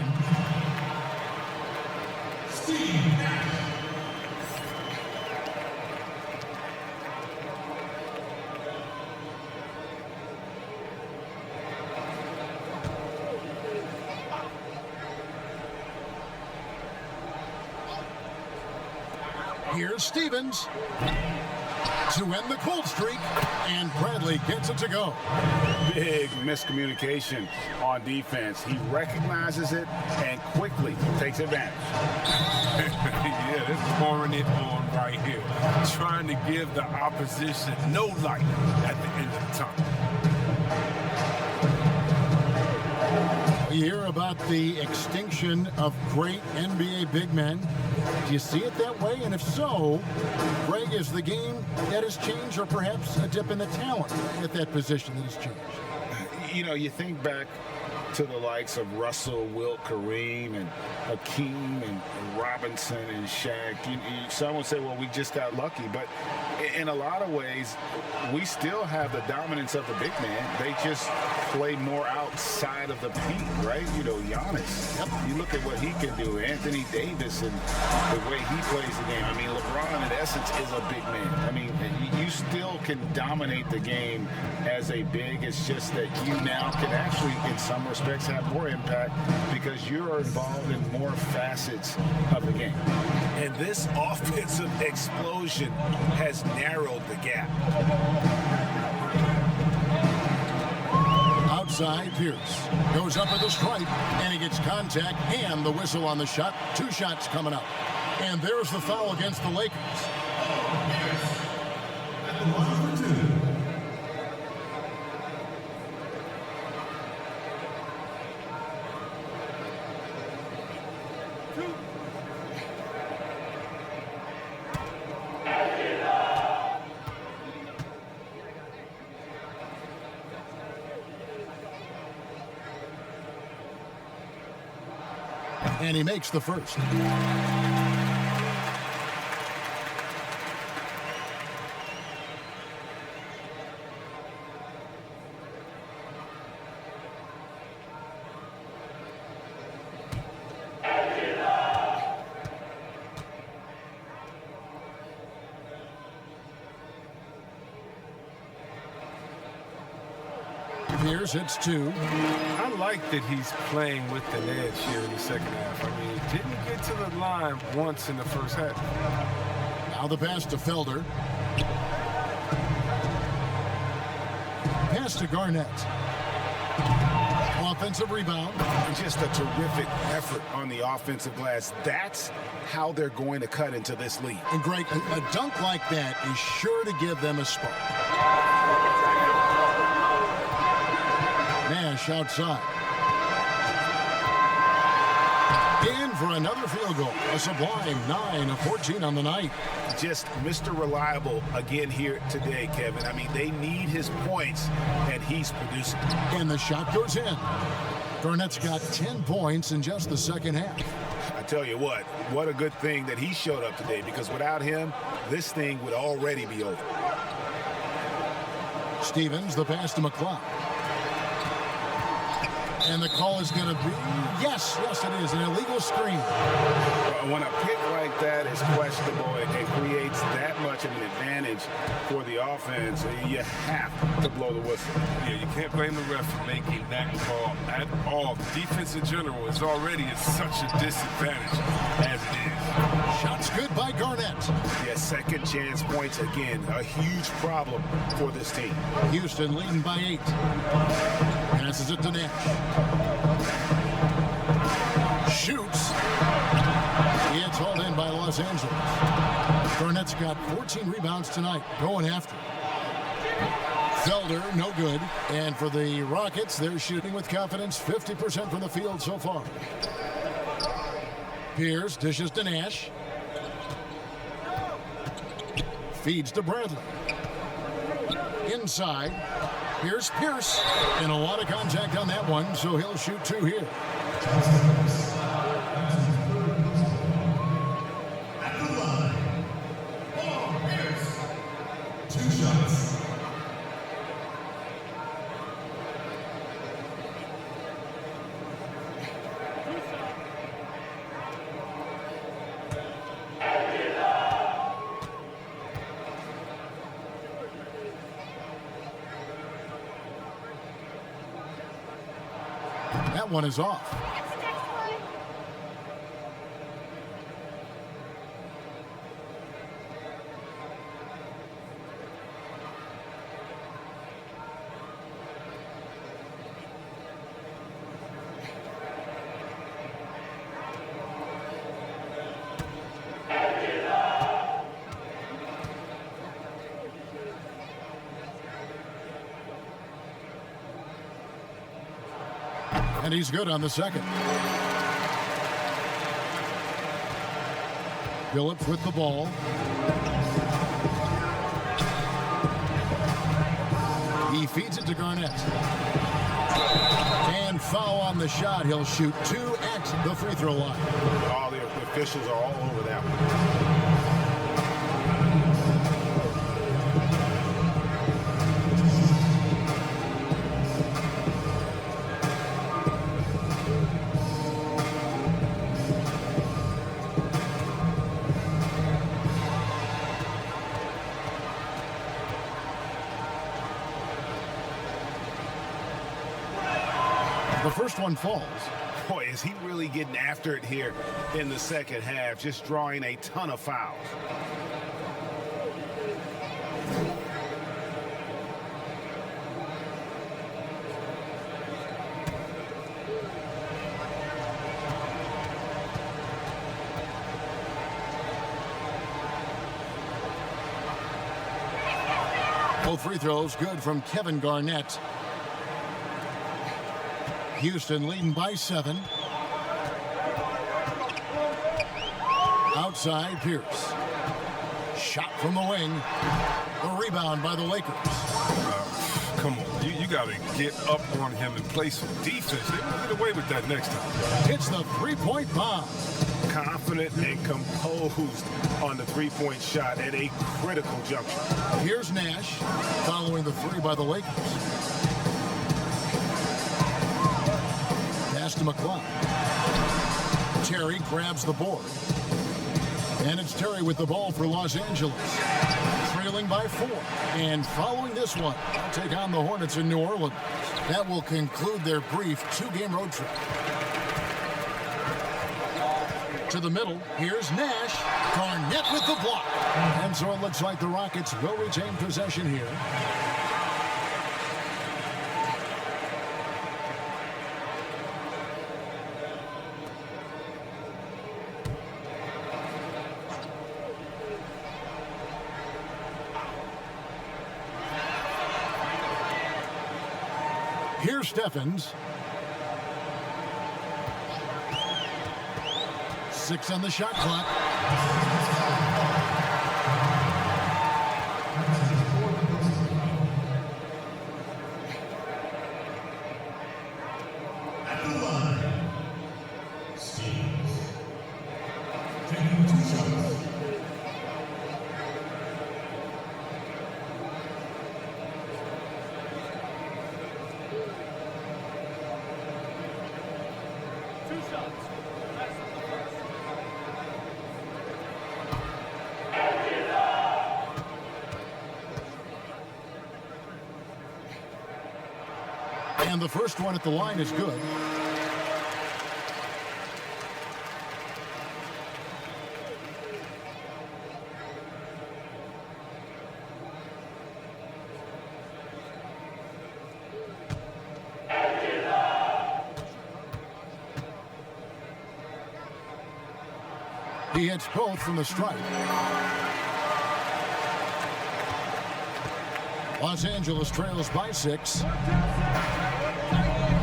Here's Stevens to end the cold streak, and Bradley gets it to go. Big miscommunication on defense. He recognizes it and quickly takes advantage. Yeah, they're pouring it on right here. Trying to give the opposition no light at the end of the tunnel. You hear about the extinction of great NBA big men. Do you see it that way? And if so, Greg, is the game that has changed, or perhaps a dip in the talent at that position that has changed? You know, you think back to the likes of Russell, Wilt, Kareem, and Hakeem, and Robinson, and Shaq. Some would say, well, we just got lucky. But in a lot of ways, we still have the dominance of the big man. They just play more outside of the paint, right? You know, Giannis. Yep. You look at what he can do. Anthony Davis and the way he plays the game. I mean, LeBron, in essence, is a big man. I mean, you still can dominate the game as a big. It's just that you now can actually, in some respects, have more impact because you're involved in more facets of the game. And this offensive explosion has narrowed the gap. Outside, Pierce goes up with a stripe, and he gets contact and the whistle on the shot. 2 shots coming up. And there's the foul against the Lakers. And he makes the first. Pierce hits 2. I like that he's playing with an edge here in the second half. I mean, he didn't get to the line once in the first half. Now the pass to Felder. Pass to Garnett. Offensive rebound. Just a terrific effort on the offensive glass. That's how they're going to cut into this lead. And Greg, a dunk like that is sure to give them a spark. Nash outside. In for another field goal. A sublime 9 of 14 on the night. Just Mr. Reliable again here today, Kevin. I mean, they need his points, and he's producing. And the shot goes in. Garnett's got 10 points in just the second half. I tell you what a good thing that he showed up today, because without him, this thing would already be over. Stevens, the pass to McCloud. And the call is going to be, yes, it is, an illegal screen. When a pick like that is questionable, it creates that much of an advantage for the offense. You have to blow the whistle. Yeah, you can't blame the ref for making that call at all. The defense in general is already at such a disadvantage as it is. Shots good by Garnett. Yeah, second chance points again. A huge problem for this team. Houston leading by 8. Passes it to Nash. Shoots. He gets hauled in by Los Angeles. Garnett's got 14 rebounds tonight. Going after. Felder, no good. And for the Rockets, they're shooting with confidence, 50% from the field so far. Pierce dishes to Nash. Feeds to Bradley. Inside. Here's Pierce. And a lot of contact on that one, so he'll shoot 2 here. At the line, Paul Pierce. 2 shots. That one is off. And he's good on the second. Phillips with the ball. He feeds it to Garnett. And foul on the shot. He'll shoot 2 at the free throw line. All the officials are all over that one. The first one falls. Boy, is he really getting after it here in the second half, just drawing a ton of fouls. Both free throws good from Kevin Garnett. Houston leading by 7. Outside, Pierce. Shot from the wing. A rebound by the Lakers. Come on, you got to get up on him and play some defense. They will get away with that next time. Hits the three-point bomb. Confident and composed on the three-point shot at a critical juncture. Here's Nash following the three by the Lakers. Pass to McCloud. Terry grabs the board. And it's Terry with the ball for Los Angeles. Trailing by 4. And following this one, they'll take on the Hornets in New Orleans. That will conclude their brief 2-game road trip. To the middle, here's Nash. Garnett with the block. And so it looks like the Rockets will retain possession here. Here's Steffens. 6 on the shot clock. At the line, Stevens. Taking 2 shots. And the first one at the line is good. He hits both from the stripe. Los Angeles trails by 6.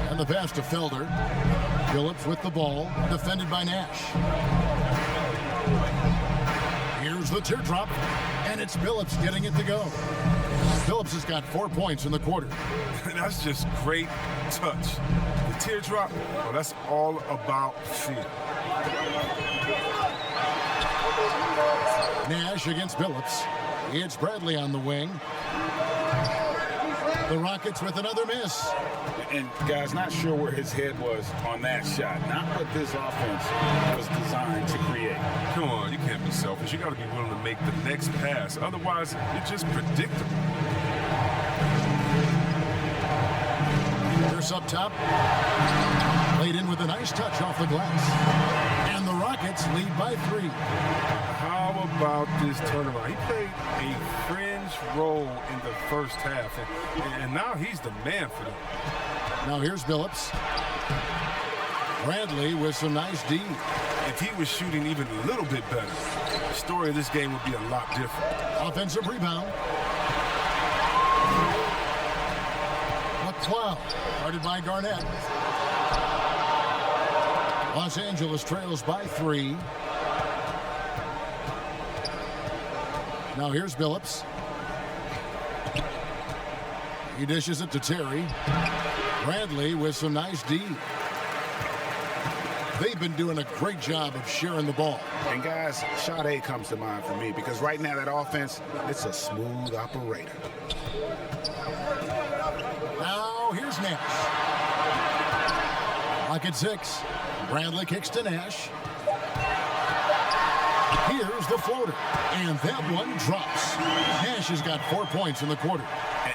And the pass to Felder. Phillips with the ball, defended by Nash. Here's the teardrop, and it's Phillips getting it to go. Phillips has got 4 points in the quarter. That's just great touch. The teardrop, well, that's all about feel. Nash against Phillips. It's Bradley on the wing. The Rockets with another miss. And guys, not sure where his head was on that shot. Not what this offense was designed to create. Come on, you can't be selfish. You got to be willing to make the next pass. Otherwise, you're just predictable. Pierce up top. Laid in with a nice touch off the glass. And the Rockets lead by 3. How about this turnaround? He played a fringe role in the first half, and now he's the man for them. Now here's Phillips. Bradley with some nice D. If he was shooting even a little bit better, the story of this game would be a lot different. Offensive rebound. McCloud, guarded by Garnett. Los Angeles trails by 3. Now here's Billups. He dishes it to Terry. Bradley with some nice D. They've been doing a great job of sharing the ball. And guys, Sade comes to mind for me because right now that offense, it's a smooth operator. Now here's Nash. Lock at 6. Bradley kicks to Nash. Here's the floater. And that one drops. Nash has got 4 points in the quarter.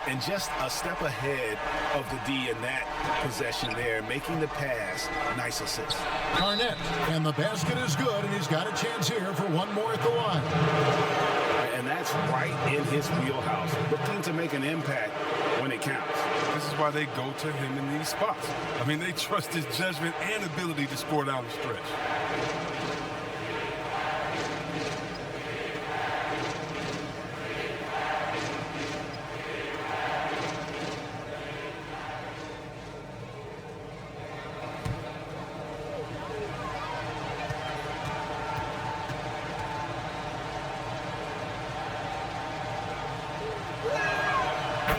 And just a step ahead of the D in that possession there, making the pass. Nice assist. Garnett, and the basket is good, and he's got a chance here for one more at the line. And that's right in his wheelhouse, looking to make an impact when it counts. This is why they go to him in these spots. I mean, they trust his judgment and ability to score down the stretch.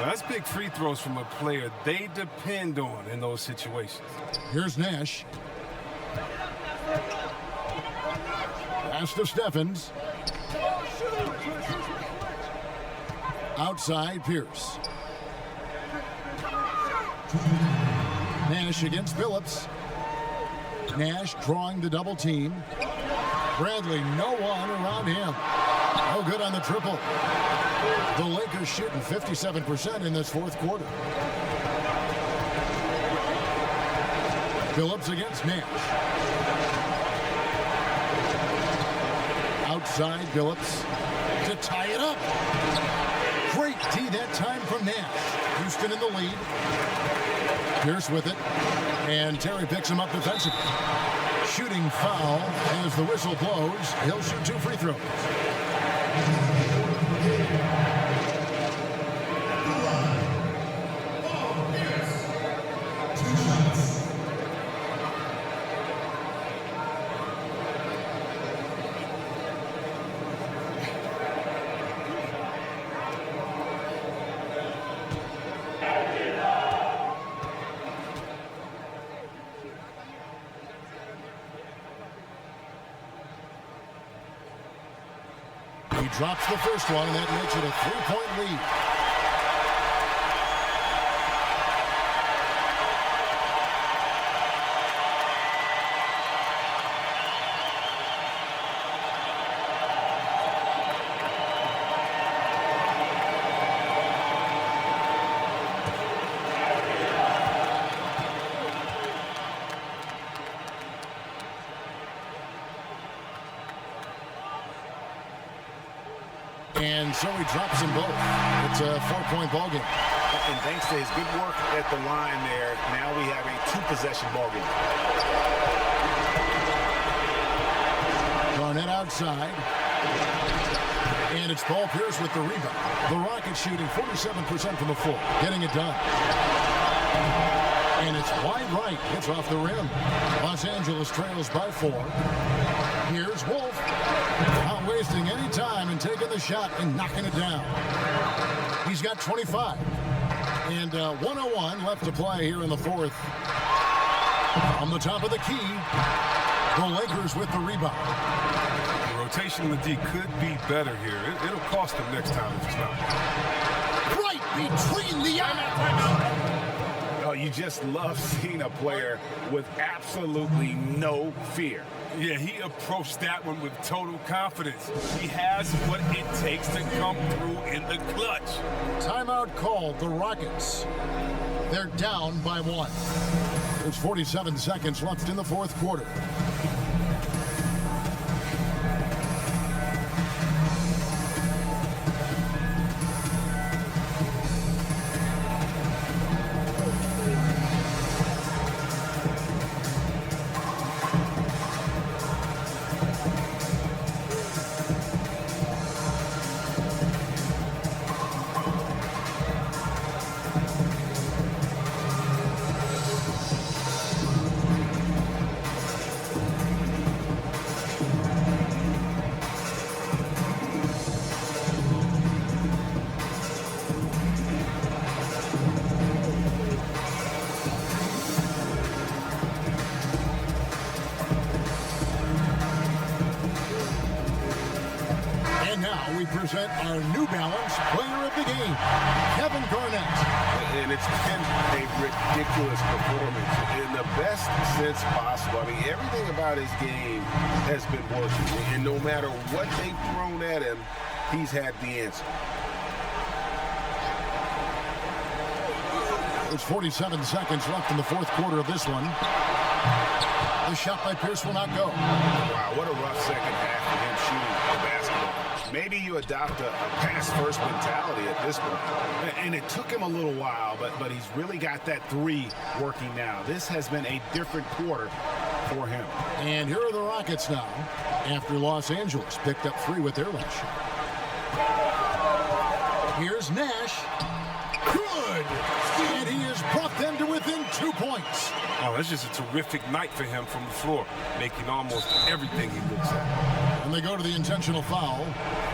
That's big free throws from a player they depend on in those situations. Here's Nash. Pass to Steffens. Outside Pierce. Nash against Billups. Nash drawing the double team. Bradley, no one around him. No good on the triple. The Lakers shooting 57% in this fourth quarter. Billups against Nash. Outside Billups to tie it up. Great D that time from Nash. Houston in the lead. Pierce with it. And Terry picks him up defensively. Shooting foul as the whistle blows. He'll shoot 2 free throws. He drops the first one, and that makes it a 3-point lead. And so he drops them both. It's a 4-point ball game. And thanks to his good work at the line there, now we have a 2-possession ball game. Garnett outside. And it's Paul Pierce with the rebound. The Rockets shooting 47% from the floor, getting it done. And it's wide right. It's off the rim. Los Angeles trails by 4. Here's Wolf. Not wasting any time and taking the shot and knocking it down. He's got 25. And 101 left to play here in the fourth. On the top of the key, the Lakers with the rebound. The rotation in the D could be better here. It'll cost them next time if it's not. Right between the eyes. Oh, you just love seeing a player with absolutely no fear. Yeah, he approached that one with total confidence. He has what it takes to come through in the clutch. Timeout called, the Rockets. They're down by 1. There's 47 seconds left in the fourth quarter. we present our New Balance Player of the Game, Kevin Garnett. And it's been a ridiculous performance in the best sense possible. I mean, everything about his game has been working. And no matter what they've thrown at him, he's had the answer. There's 47 seconds left in the fourth quarter of this one. The shot by Pierce will not go. Wow, what a rough second half for him shooting the basketball. Maybe you adopt a pass-first mentality at this point. And it took him a little while, but he's really got that three working now. This has been a different quarter for him. And here are the Rockets now, after Los Angeles picked up 3 with their last shot. Here's Nash. Good! And he has brought them to within 2 points. Oh, that's just a terrific night for him from the floor, making almost everything he looks at. And they go to the intentional foul.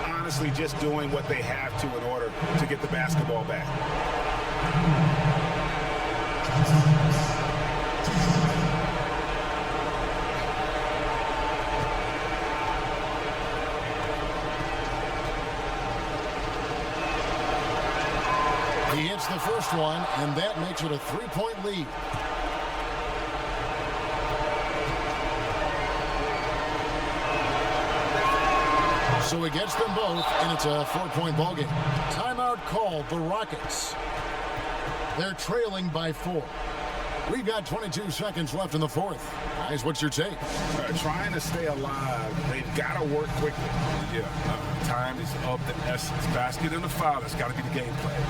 Honestly, just doing what they have to in order to get the basketball back. He hits the first one, and that makes it a 3-point lead. So he gets them both, and it's a 4-point ballgame. Timeout called, the Rockets. They're trailing by 4. We've got 22 seconds left in the fourth. Guys, what's your take? Trying to stay alive, they've got to work quickly. Yeah, time is of the essence. Basket and the foul, that's got to be the game plan.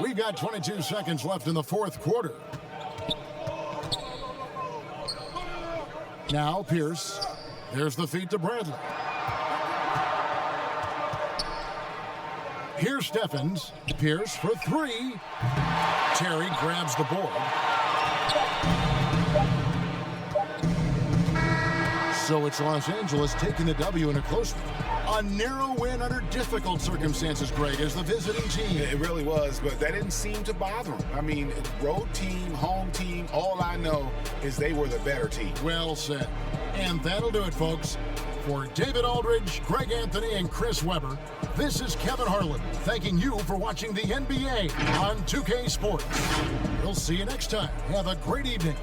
We've got 22 seconds left in the fourth quarter. Now Pierce. There's the feed to Bradley. Here's Steffens. Pierce for 3. Terry grabs the board. So it's Los Angeles taking the W in a close one. A narrow win under difficult circumstances, Greg, as the visiting team. It really was, but that didn't seem to bother them. I mean, road team, home team, all I know is they were the better team. Well said. And that'll do it, folks. For David Aldridge, Greg Anthony, and Chris Webber, this is Kevin Harlan thanking you for watching the NBA on 2K Sports. We'll see you next time. Have a great evening.